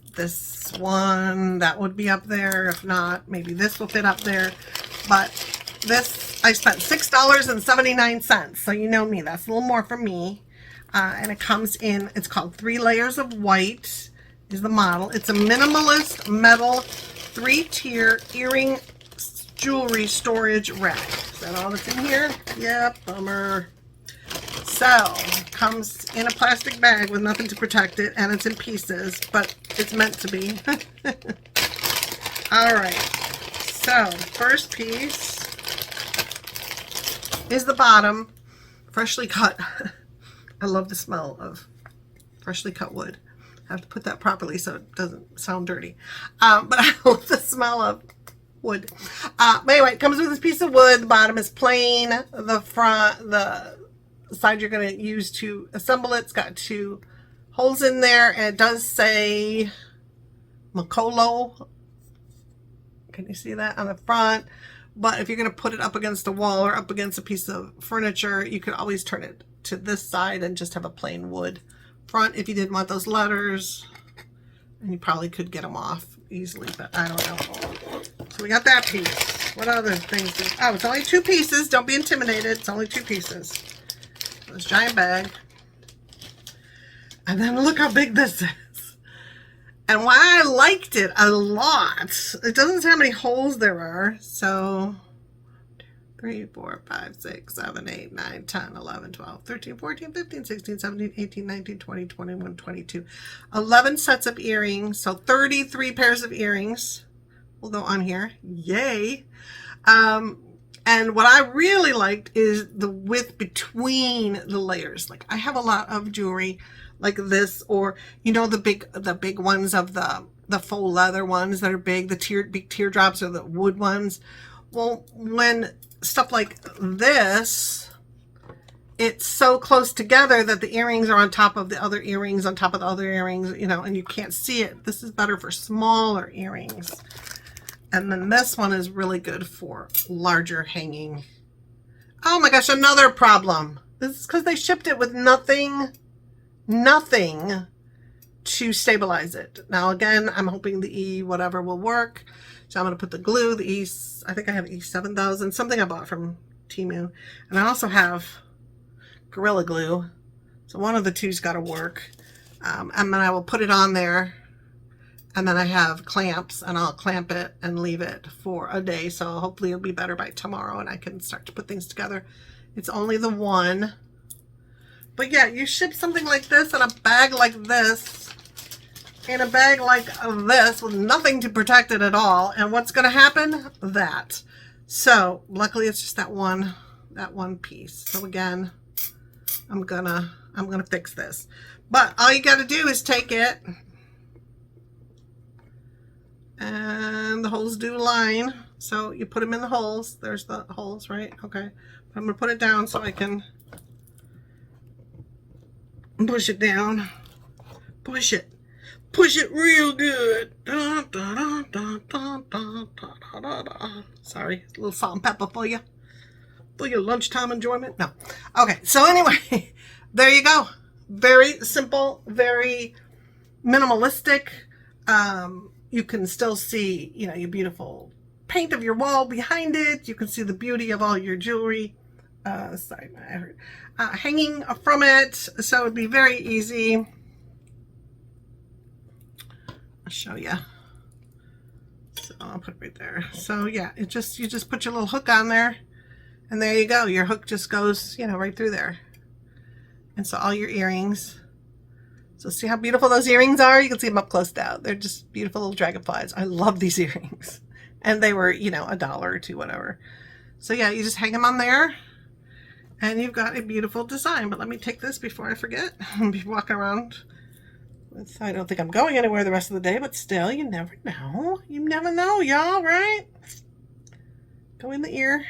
one, that would be up there. If not, maybe this will fit up there. But this, I spent $6.79. So you know me, that's a little more for me. And it comes in, it's called 3 Layers of White is the model. It's a minimalist metal 3-tier earring jewelry storage rack. Is that all that's in here? Yep, bummer. So, comes in a plastic bag with nothing to protect it, and it's in pieces, but it's meant to be. Alright, so, first piece is the bottom, freshly cut. I love the smell of freshly cut wood. I have to put that properly so it doesn't sound dirty. But I love the smell of wood. But anyway, it comes with this piece of wood. The bottom is plain. The front, the side you're going to use to assemble it's got 2 holes in there, and it does say Makolo. Can you see that on the front? But if you're going to put it up against a wall or up against a piece of furniture, you could always turn it to this side and just have a plain wood front if you didn't want those letters. And you probably could get them off easily, but I don't know. So we got that piece. What other things? Oh, it's only 2 pieces. Don't be intimidated. It's only 2 pieces. This giant bag. And then look how big this is. And why I liked it a lot. It doesn't say how many holes there are. So 3, 4, 5, 6, 7, 8, 9, 10, 11, 12, 13, 14, 15, 16, 17, 18, 19, 20, 21, 22. 11 sets of earrings. So 33 pairs of earrings will go on here. Yay. And what I really liked is the width between the layers. Like I have a lot of jewelry like this, or you know, the big ones of the faux leather ones that are big, the big teardrops, or the wood ones. Well, when stuff like this, it's so close together that the earrings are on top of the other earrings on top of the other earrings, you know, and you can't see it. This is better for smaller earrings. And then this one is really good for larger hanging. Oh my gosh, another problem. This is because they shipped it with nothing to stabilize it. Now again, I'm hoping the E whatever will work. So I'm going to put the glue, the E, I think I have E7000, something I bought from Temu. And I also have Gorilla Glue. So one of the two's got to work. And then I will put it on there. And then I have clamps, and I'll clamp it and leave it for a day. So hopefully it'll be better by tomorrow and I can start to put things together. It's only the one. But yeah, you ship something like this in a bag like this, in a bag like this with nothing to protect it at all. And what's going to happen? That. So luckily it's just that one piece. So again, I'm gonna fix this. But all you got to do is take it, and the holes do line, so you put them in the holes. There's the holes, right? Okay. I'm gonna put it down so I can push it down. Push it real good. Da, da, da, da, da, da, da, da. Sorry, a little salt and pepper for your lunchtime enjoyment. No. Okay, so anyway, there you go. Very simple, very minimalistic. You can still see, you know, your beautiful paint of your wall behind it. You can see the beauty of all your jewelry. Sorry, I heard. Hanging from it. So it would be very easy. I'll show you. So I'll put it right there. So yeah, you just put your little hook on there, and there you go. Your hook just goes, you know, right through there. And so all your earrings. So see how beautiful those earrings are? You can see them up close now. They're just beautiful little dragonflies. I love these earrings. And they were, you know, $1 or $2, whatever. So yeah, you just hang them on there and you've got a beautiful design. But let me take this before I forget. I'll be walking around. I don't think I'm going anywhere the rest of the day, but still, you never know. You never know, y'all, right? Go in the ear.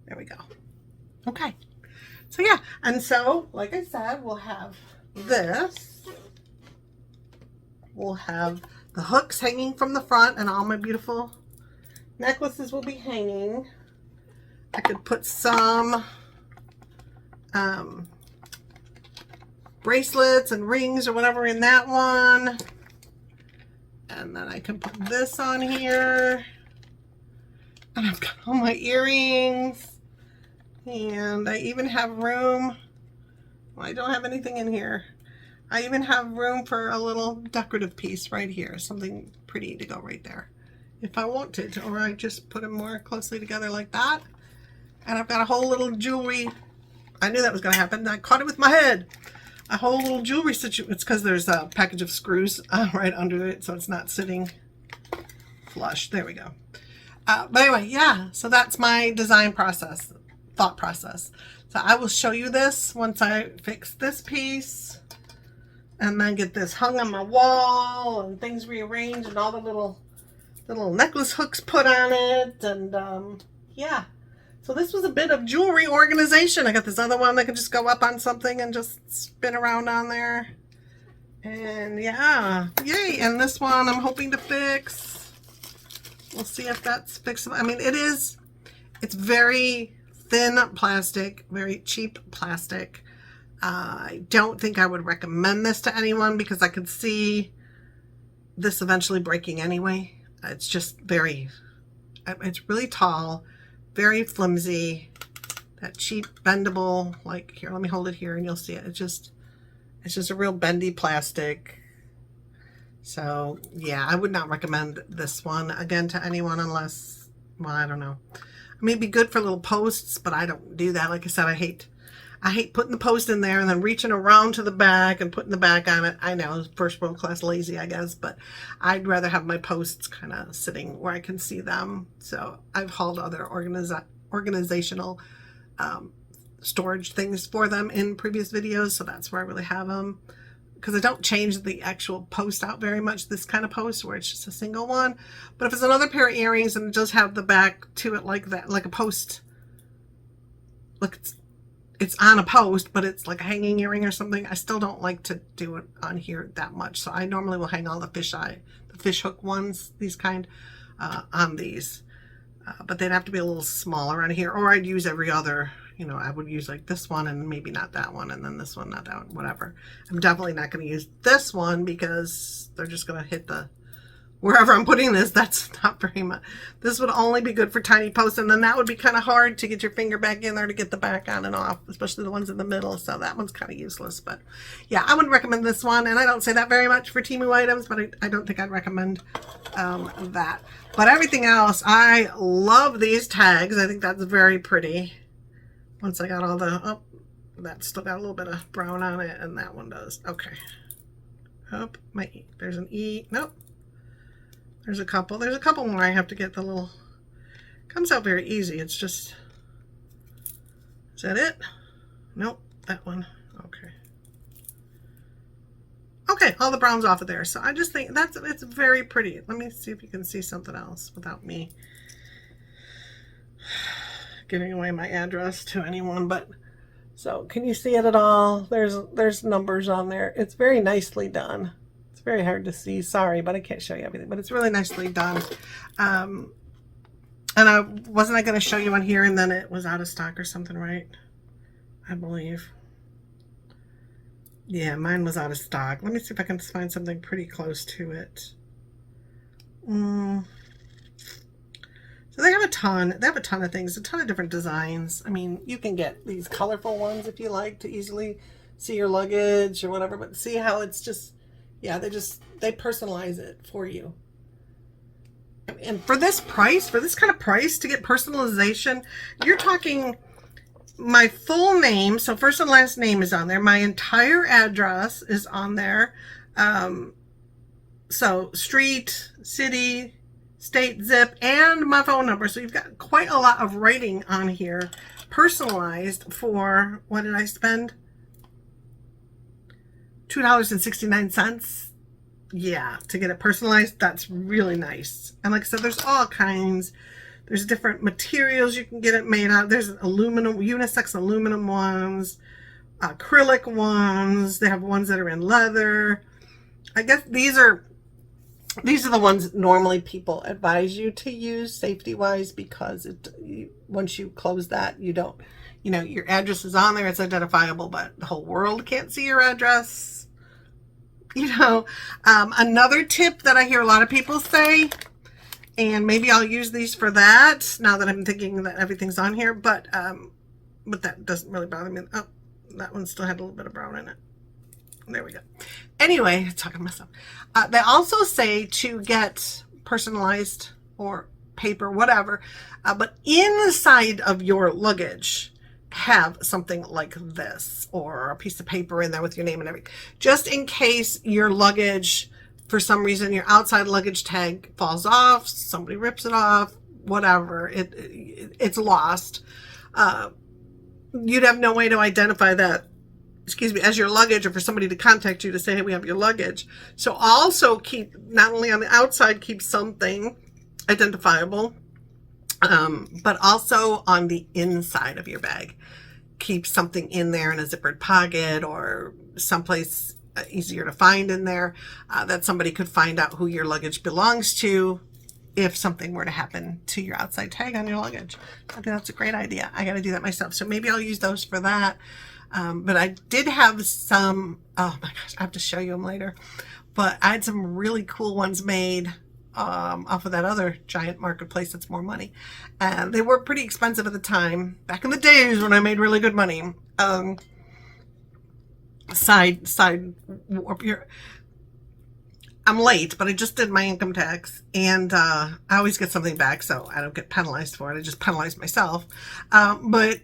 There we go. Okay. So yeah, and so, like I said, we'll have this. We'll have the hooks hanging from the front, and all my beautiful necklaces will be hanging. I could put some bracelets and rings or whatever in that one. And then I can put this on here. And I've got all my earrings. And I even have room. Well, I don't have anything in here. I even have room for a little decorative piece right here. Something pretty to go right there if I wanted. Or I just put them more closely together like that. And I've got a whole little jewelry. I knew that was going to happen. I caught it with my head. A whole little jewelry situation. It's because there's a package of screws right under it, so it's not sitting flush. There we go. But anyway, yeah. So that's my design process. Thought process. So I will show you this once I fix this piece and then get this hung on my wall and things rearranged and all the little necklace hooks put on it. And yeah, so this was a bit of jewelry organization. I got this other one that can just go up on something and just spin around on there. And yeah, yay. And this one I'm hoping to fix. We'll see if that's fixable. I mean, it's very thin plastic, very cheap plastic. I don't think I would recommend this to anyone because I could see this eventually breaking anyway. It's just it's really tall, very flimsy, that cheap bendable, like here, let me hold it here and you'll see it. It's just a real bendy plastic. So yeah, I would not recommend this one again to anyone unless, well, I don't know. It may be good for little posts, but I don't do that. Like I said, I I hate putting the post in there and then reaching around to the back and putting the back on it. I know, first world class lazy, I guess, but I'd rather have my posts kind of sitting where I can see them. So I've hauled other organizational storage things for them in previous videos, so that's where I really have them. Because I don't change the actual post out very much, this kind of post where it's just a single one. But if it's another pair of earrings and it does have the back to it like that, like a post, look, it's on a post, but it's like a hanging earring or something, I still don't like to do it on here that much. So I normally will hang all the fish hook ones, these kind, on these. But they'd have to be a little smaller on here, or I'd use every other, you know, I would use like this one and maybe not that one, and then this one, not that one, whatever. I'm definitely not going to use this one because they're just going to hit the, wherever I'm putting this, that's not very much. This would only be good for tiny posts, and then that would be kind of hard to get your finger back in there to get the back on and off, especially the ones in the middle, so that one's kind of useless. But yeah, I wouldn't recommend this one, and I don't say that very much for Temu items, but I don't think I'd recommend that. But everything else, I love these tags. I think that's very pretty. Once I got all the, oh, that's still got a little bit of brown on it, and that one does. Okay. Oh, my E. There's an E. Nope. There's a couple. There's a couple more I have to get the little, comes out very easy. It's just, is that it? Nope, that one. Okay. Okay, all the brown's off of there. So I just think it's very pretty. Let me see if you can see something else without me giving away my address to anyone. But so can you see it at all? There's numbers on there. It's very nicely done. It's very hard to see. Sorry, but I can't show you everything. But it's really nicely done. And wasn't I going to show you one here and then it was out of stock or something, right? I believe. Yeah, mine was out of stock. Let me see if I can find something pretty close to it. So they have a ton. They have a ton of things, a ton of different designs. I mean, you can get these colorful ones if you like to easily see your luggage or whatever. But see how it's just, yeah, they personalize it for you. And for this price, for this kind of price to get personalization, you're talking my full name. So first and last name is on there. My entire address is on there. So street, city, state, zip, and my phone number. So you've got quite a lot of writing on here, personalized for, what did I spend? $2.69. Yeah, to get it personalized, that's really nice. And like I said, there's all kinds. There's different materials you can get it made out of. There's aluminum, unisex aluminum ones, acrylic ones. They have ones that are in leather. I guess these are the ones normally people advise you to use safety-wise, because once you close that, you don't, you know, your address is on there, it's identifiable, but the whole world can't see your address. You know, another tip that I hear a lot of people say, and maybe I'll use these for that now that I'm thinking that everything's on here, but that doesn't really bother me. Oh, that one still had a little bit of brown in it. There we go. Anyway, talking to myself. They also say to get personalized or paper, whatever, but inside of your luggage, have something like this or a piece of paper in there with your name and everything, just in case your luggage, for some reason, your outside luggage tag falls off, somebody rips it off, whatever, it's lost. You'd have no way to identify that, excuse me, as your luggage, or for somebody to contact you to say, hey, we have your luggage. So also keep, not only on the outside, keep something identifiable, but also on the inside of your bag. Keep something in there in a zippered pocket or someplace easier to find in there, that somebody could find out who your luggage belongs to if something were to happen to your outside tag on your luggage. I think that's a great idea. I got to do that myself. So maybe I'll use those for that. But I did have some, oh my gosh, I have to show you them later. But I had some really cool ones made off of that other giant marketplace that's more money. And they were pretty expensive at the time, back in the days when I made really good money. Side warp here. I'm late, but I just did my income tax, and I always get something back, so I don't get penalized for it. I just penalize myself. But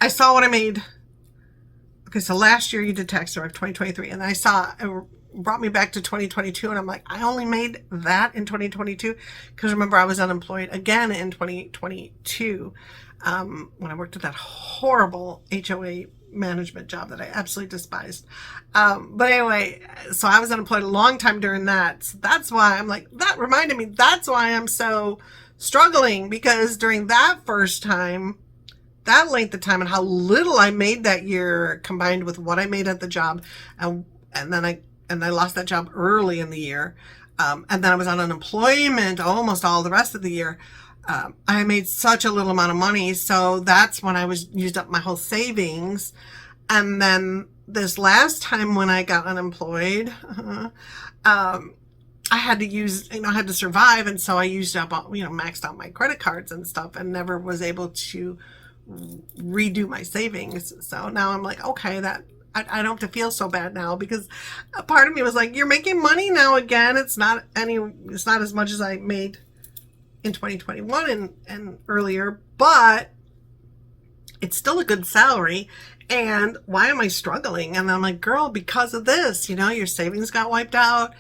I saw what I made. Okay, so last year you did tax drive 2023, and I saw it brought me back to 2022, and I'm like, I only made that in 2022 because remember I was unemployed again in 2022 when I worked at that horrible HOA management job that I absolutely despised. But anyway, so I was unemployed a long time during that. So that's why I'm like, that reminded me, that's why I'm so struggling, because during that first time, that length of time and how little I made that year combined with what I made at the job, and then I lost that job early in the year, and then I was on unemployment almost all the rest of the year. I made such a little amount of money, so that's when I used up my whole savings. And then this last time when I got unemployed, I had to use, I had to survive, and so I used up, maxed out my credit cards and stuff, and never was able to redo my savings. So now I'm like, okay, that I don't have to feel so bad now, because a part of me was like, you're making money now again. It's not as much as I made in 2021 and earlier, but it's still a good salary. And why am I struggling? And I'm like, girl, because of this, your savings got wiped out.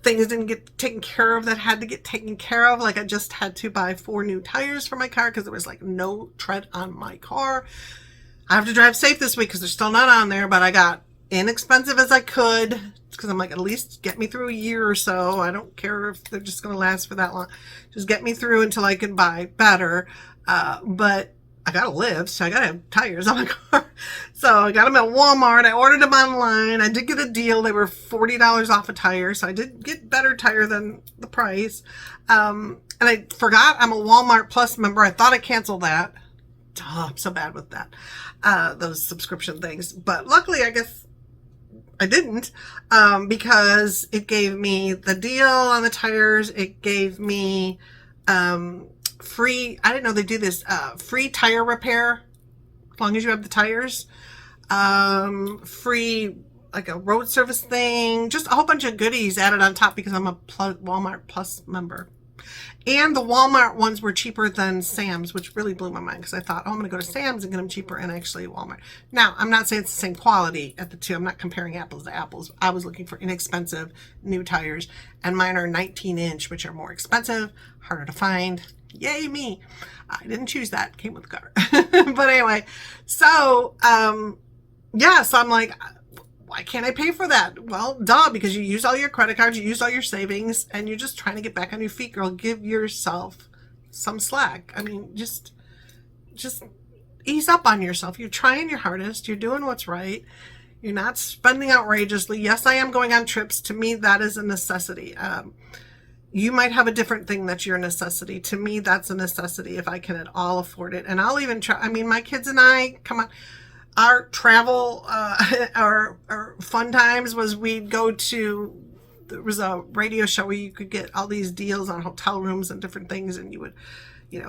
Things didn't get taken care of that had to get taken care of. Like I just had to buy 4 new tires for my car because there was like no tread on my car. I have to drive safe this week because they're still not on there, but I got inexpensive as I could because I'm like, at least get me through a year or so. I don't care if they're just going to last for that long. Just get me through until I can buy better. But I got to live, so I got to have tires on my car. So I got them at Walmart. I ordered them online. I did get a deal. They were $40 off a tire, so I did get better tire than the price. And I forgot I'm a Walmart Plus member. I thought I canceled that. Oh, I'm so bad with that, those subscription things. But luckily, I guess I didn't, because it gave me the deal on the tires. It gave me free, I didn't know they do this, free tire repair as long as you have the tires, free like a road service thing, just a whole bunch of goodies added on top because I'm a Walmart Plus member. And the Walmart ones were cheaper than Sam's, which really blew my mind because I thought, oh, I'm going to go to Sam's and get them cheaper, and actually Walmart. Now, I'm not saying it's the same quality at the two. I'm not comparing apples to apples. I was looking for inexpensive new tires, and mine are 19-inch, which are more expensive, harder to find. Yay me. I didn't choose that. It came with the car. But anyway, so, yeah, so I'm like, why can't I pay for that? Well, duh, because you used all your credit cards, you used all your savings, and you're just trying to get back on your feet, girl. Give yourself some slack. I mean, just ease up on yourself. You're trying your hardest. You're doing what's right. You're not spending outrageously. Yes, I am going on trips. To me, that is a necessity. You might have a different thing that's your necessity. To me, that's a necessity if I can at all afford it. And I'll even try. I mean, my kids and I, come on. Our travel, our fun times was we'd go to, there was a radio show where you could get all these deals on hotel rooms and different things, and you would,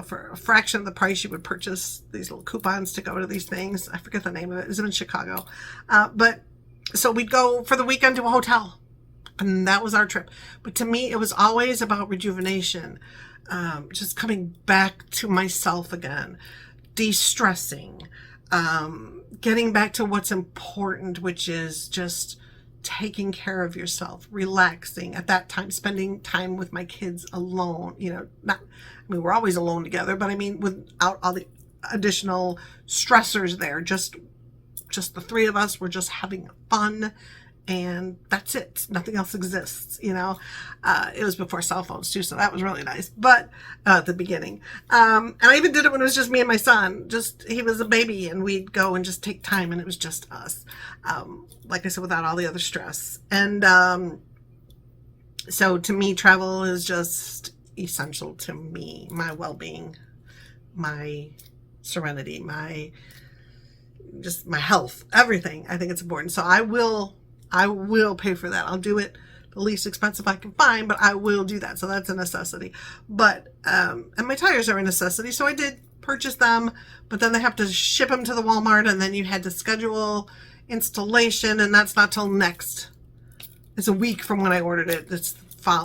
for a fraction of the price, you would purchase these little coupons to go to these things. I forget the name of it. It was in Chicago. But so we'd go for the weekend to a hotel, and that was our trip. But to me, it was always about rejuvenation, just coming back to myself again, de-stressing, getting back to what's important, which is just taking care of yourself, relaxing. At that time, spending time with my kids alone, we're always alone together, but I mean, without all the additional stressors there, just the three of us were just having fun, and that's it. Nothing else exists, It was before cell phones too, so that was really nice. But at the beginning, and I even did it when it was just me and my son. He was a baby, and we'd go and just take time, and it was just us. Like I said, without all the other stress. And so to me, travel is just essential to me, my well-being, my serenity, my health, everything. I think it's important. So I will pay for that. I'll do it the least expensive I can find, but I will do that. So that's a necessity. But, and my tires are a necessity. So I did purchase them, but then they have to ship them to the Walmart, and then you had to schedule installation, and that's not till it's a week from when I ordered it.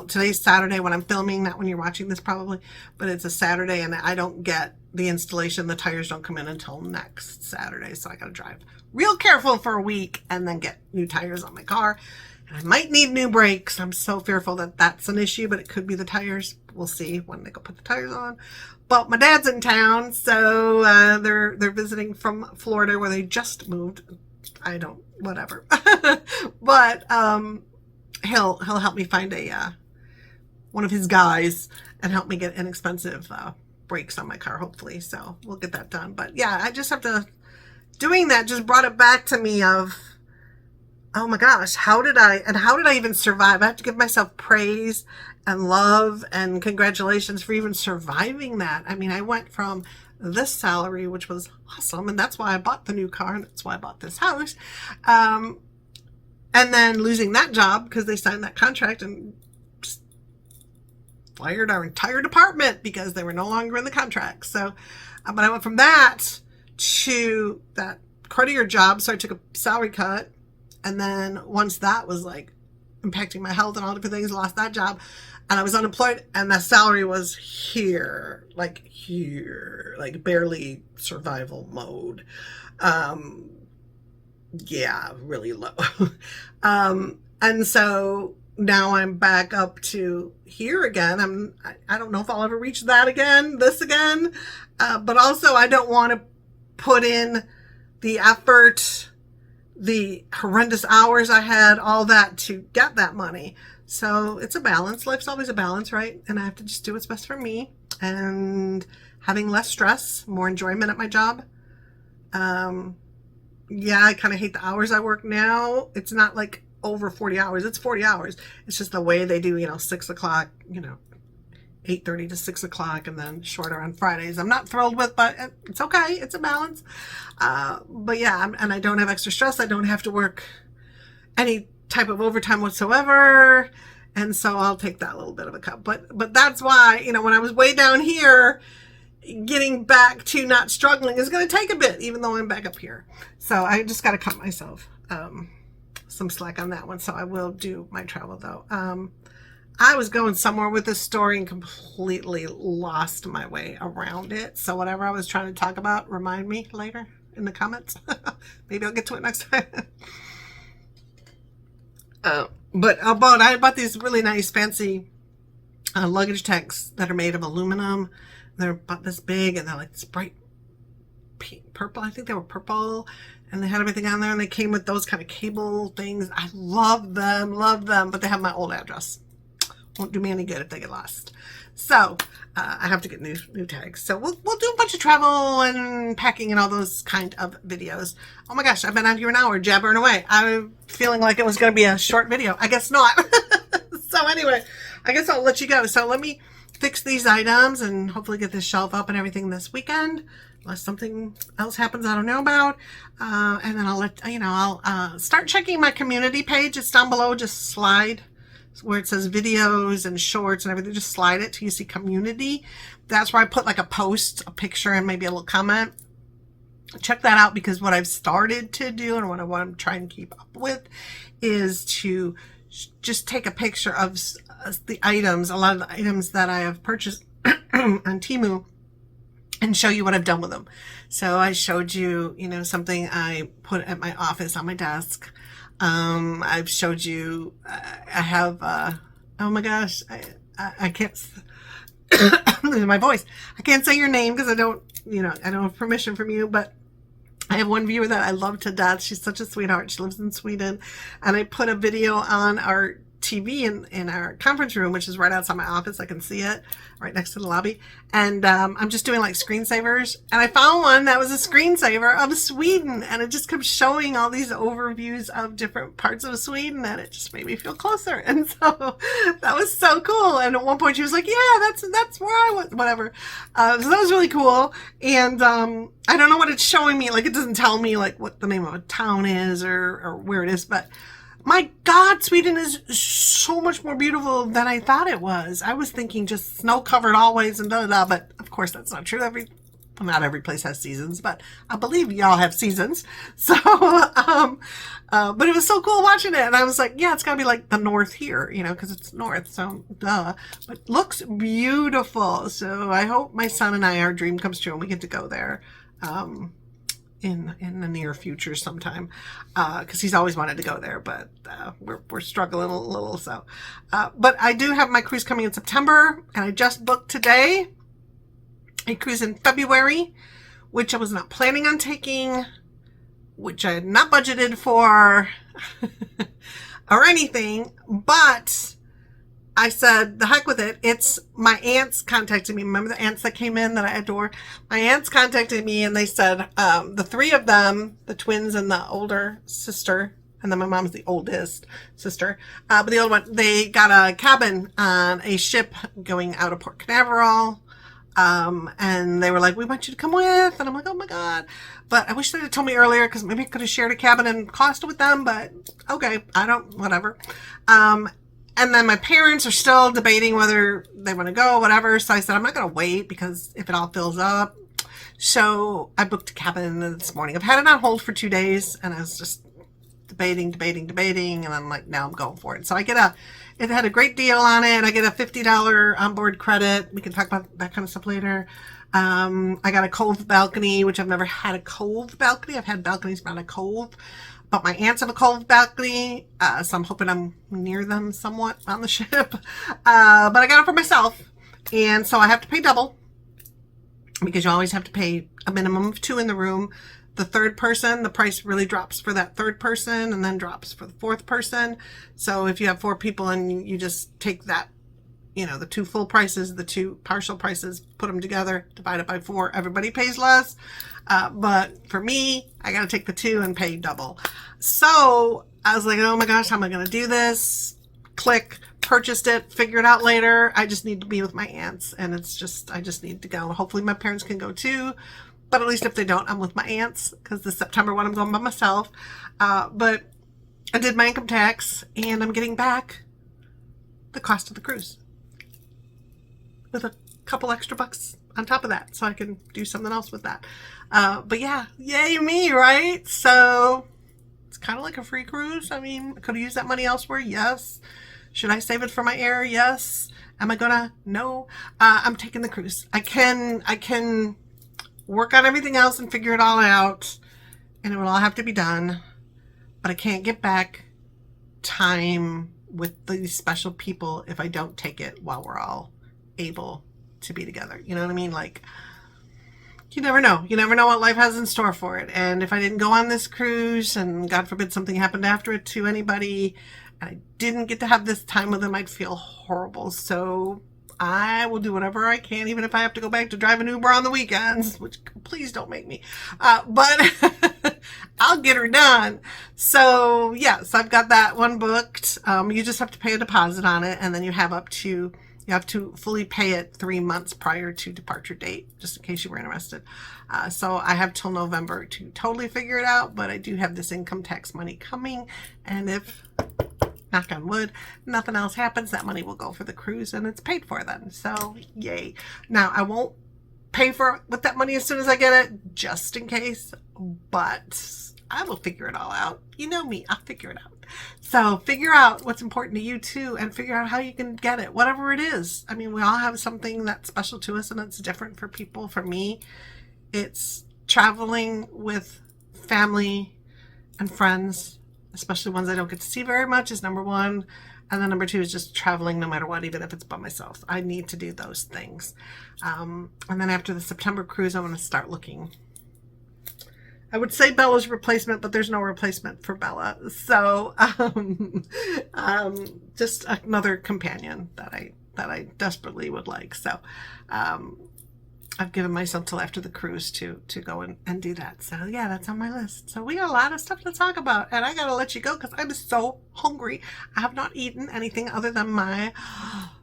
Today's Saturday when I'm filming, not when you're watching this probably, but it's a Saturday, and I don't get the installation, the tires don't come in until next Saturday. So I got to drive real careful for a week and then get new tires on my car. And I might need new brakes. I'm so fearful that that's an issue, but it could be the tires. We'll see when they go put the tires on. But my dad's in town, so they're visiting from Florida where they just moved. I don't, whatever. But he'll help me find a one of his guys and help me get inexpensive brakes on my car, hopefully. So we'll get that done. But yeah, I just have to, doing that just brought it back to me of, oh my gosh, how did I even survive? I have to give myself praise and love and congratulations for even surviving that. I mean, I went from this salary, which was awesome, and that's why I bought the new car, and that's why I bought this house. And then losing that job because they signed that contract and just fired our entire department because they were no longer in the contract. So, but I went from that to that courtier job, so I took a salary cut. And then once that was like impacting my health and all different things, lost that job and I was unemployed and the salary was here, like barely survival mode. Yeah, really low. And so now I'm back up to here again. I don't know if I'll ever reach that again, this again. But also I don't want to put in the effort, the horrendous hours I had, all that to get that money. So it's a balance. Life's always a balance, right? And I have to just do what's best for me and having less stress, more enjoyment at my job. Yeah, I kind of hate the hours I work now. It's not like over 40 hours. It's 40 hours. It's just the way they do, 6 o'clock, 8:30 to 6 o'clock and then shorter on Fridays. I'm not thrilled with, but it's okay. It's a balance. But yeah, and I don't have extra stress. I don't have to work any type of overtime whatsoever. And so I'll take that little bit of a cut. But that's why, when I was way down here, getting back to not struggling is going to take a bit, even though I'm back up here. So I just got to cut myself some slack on that one. So I will do my travel though. I was going somewhere with this story and completely lost my way around it. So whatever I was trying to talk about, remind me later in the comments. Maybe I'll get to it next time. But I bought these really nice fancy luggage tags that are made of aluminum. They're about this big and they're like this bright pink, purple. I think they were purple and they had everything on there and they came with those kind of cable things. I love them, but they have my old address. Won't do me any good if they get lost. So I have to get new tags. So we'll do a bunch of travel and packing and all those kind of videos. Oh my gosh, I've been on here an hour jabbering away. I'm feeling like it was going to be a short video. I guess not. So anyway, I guess I'll let you go. So let me fix these items and hopefully get this shelf up and everything this weekend. Unless something else happens I don't know about. And then I'll let, I'll start checking my community page. It's down below. Just slide where it says videos and shorts and everything, just slide it till you see community. That's where I put like a post, a picture, and maybe a little comment. Check that out, because what I've started to do and what I'm trying to keep up with is to just take a picture of the items, a lot of the items that I have purchased on Temu, and show you what I've done with them. So I showed you, something I put at my office on my desk. I've showed you, I have, oh my gosh, I can't, losing my voice. I can't say your name because I don't have permission from you, but I have one viewer that I love to death. She's such a sweetheart. She lives in Sweden. And I put a video on our TV in our conference room, which is right outside my office. I can see it right next to the lobby. And I'm just doing like screensavers. And I found one that was a screensaver of Sweden. And it just kept showing all these overviews of different parts of Sweden. And it just made me feel closer. And so that was so cool. And at one point she was like, yeah, that's where I was, whatever. So that was really cool. And I don't know what it's showing me. Like, it doesn't tell me like what the name of a town is or where it is. But my God, Sweden is so much more beautiful than I thought it was. I was thinking just snow covered always and but of course that's not true. Every Not every place has seasons, but I believe y'all have seasons. So, but it was so cool watching it. And I was like, yeah, it's gotta be like the north here, you know, cause it's north. So duh, but looks beautiful. So I hope my son and our dream comes true and we get to go there, in the near future sometime, cause he's always wanted to go there, but, we're struggling a little. So, but I do have my cruise coming in September, and I just booked today a cruise in February, which I was not planning on taking, which I had not budgeted for or anything, but I said, the heck with it. It's my aunts contacted me. Remember the aunts that came in that I adore? My aunts contacted me and they said, the three of them, the twins and the older sister, and then my mom's the oldest sister, but the older one, they got a cabin on a ship going out of Port Canaveral. And they were like, we want you to come with. And I'm like, oh my God. But I wish they had told me earlier, because maybe I could have shared a cabin and cost with them, but okay, whatever. And then my parents are still debating whether they want to go, whatever. So I said, I'm not going to wait, because if it all fills up. So I booked a cabin this morning. I've had it on hold for 2 days, and I was just debating. And I'm like, now I'm going for it. So it had a great deal on it. I get a $50 onboard credit. We can talk about that kind of stuff later. I got a cove balcony, which I've never had a cove balcony. I've had balconies, but not a cove. But my aunts have a cove balcony, so I'm hoping I'm near them somewhat on the ship. But I got it for myself, and so I have to pay double, because you always have to pay a minimum of 2 in the room. The third person, the price really drops for that third person, and then drops for the fourth person. So if you have 4 people and you just take that, you know, the 2 full prices, the 2 partial prices, put them together, divide it by 4, everybody pays less. But for me, I got to take the 2 and pay double. So I was like, oh my gosh, how am I going to do this? Click, purchased it, figure it out later. I just need to be with my aunts, and I just need to go. Hopefully my parents can go too. But at least if they don't, I'm with my aunts, because this September one I'm going by myself. But I did my income tax, and I'm getting back the cost of the cruise with a couple extra bucks on top of that, so I can do something else with that. But yeah, yay me, right? So it's kind of like a free cruise. I mean, I could have used that money elsewhere. Yes. Should I save it for my air? Yes. Am I gonna? No. I'm taking the cruise. I can work on everything else and figure it all out, and it will all have to be done, but I can't get back time with these special people if I don't take it while we're all able to be together. You know what I mean? Like, you never know what life has in store for it. And if I didn't go on this cruise, and God forbid something happened after it to anybody, and I didn't get to have this time with them, I'd feel horrible. So I will do whatever I can, even if I have to go back to drive an Uber on the weekends, which please don't make me. But I'll get her done. So yes, I've got that one booked. You just have to pay a deposit on it, and then you have to fully pay it 3 months prior to departure date, just in case you were interested. So I have till November to totally figure it out, but I do have this income tax money coming, and if, knock on wood, nothing else happens, that money will go for the cruise, and it's paid for then. So yay. Now I won't pay for it with that money as soon as I get it, just in case, but I will figure it all out. You know me, I'll figure it out. So figure out what's important to you too, and figure out how you can get it, whatever it is. I mean, we all have something that's special to us, and it's different for people. For me, it's traveling with family and friends, especially ones I don't get to see very much, is number one. And then number two is just traveling no matter what, even if it's by myself. I need to do those things. And then after the September cruise, I'm going to start looking. I would say Bella's replacement, but there's no replacement for Bella. So just another companion that I desperately would like. So I've given myself till after the cruise to go and do that. So yeah, that's on my list. So we got a lot of stuff to talk about, and I gotta let you go because I'm so hungry. I have not eaten anything other than my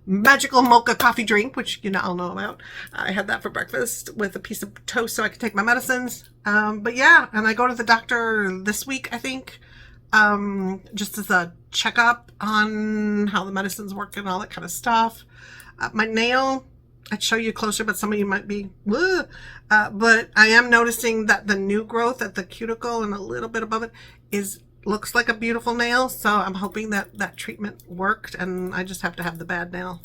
magical mocha coffee drink, which you know I'll know about. I had that for breakfast with a piece of toast so I could take my medicines. But yeah, and I go to the doctor this week, I think, just as a checkup on how the medicines work and all that kind of stuff. My nail, I'd show you closer, but some of you might be, woo. But I am noticing that the new growth at the cuticle and a little bit above it looks like a beautiful nail. So I'm hoping that that treatment worked, and I just have to have the bad nail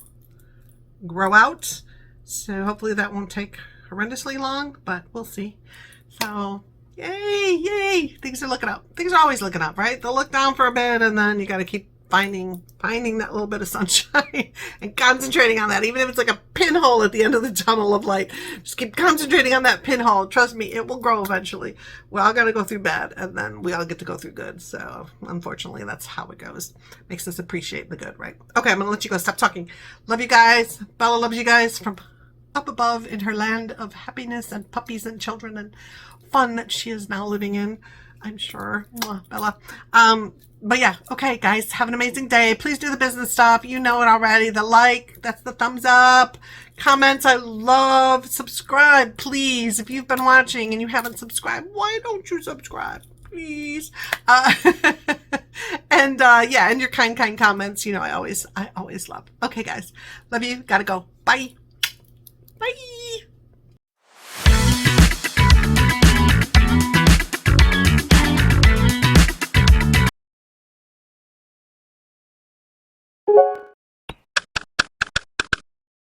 grow out. So hopefully that won't take horrendously long, but we'll see. So yay, yay. Things are looking up. Things are always looking up, right? They'll look down for a bit, and then you got to keep finding that little bit of sunshine and concentrating on that, even if it's like a pinhole at the end of the tunnel of light. Just keep concentrating on that pinhole. Trust me, it will grow eventually. We all got to go through bad, and then we all get to go through good. So unfortunately, that's how it goes. Makes us appreciate the good, right? Okay, I'm gonna let you go. Stop talking. Love you guys. Bella loves you guys from up above in her land of happiness and puppies and children and fun that she is now living in, I'm sure. Mwah, Bella. But yeah, okay, guys, have an amazing day. Please do the business stuff. You know it already. The like, that's the thumbs up. Comments, I love. Subscribe, please. If you've been watching and you haven't subscribed, why don't you subscribe, please? And yeah, and your kind comments, you know, I always love. Okay, guys, love you. Gotta go. Bye. Bye.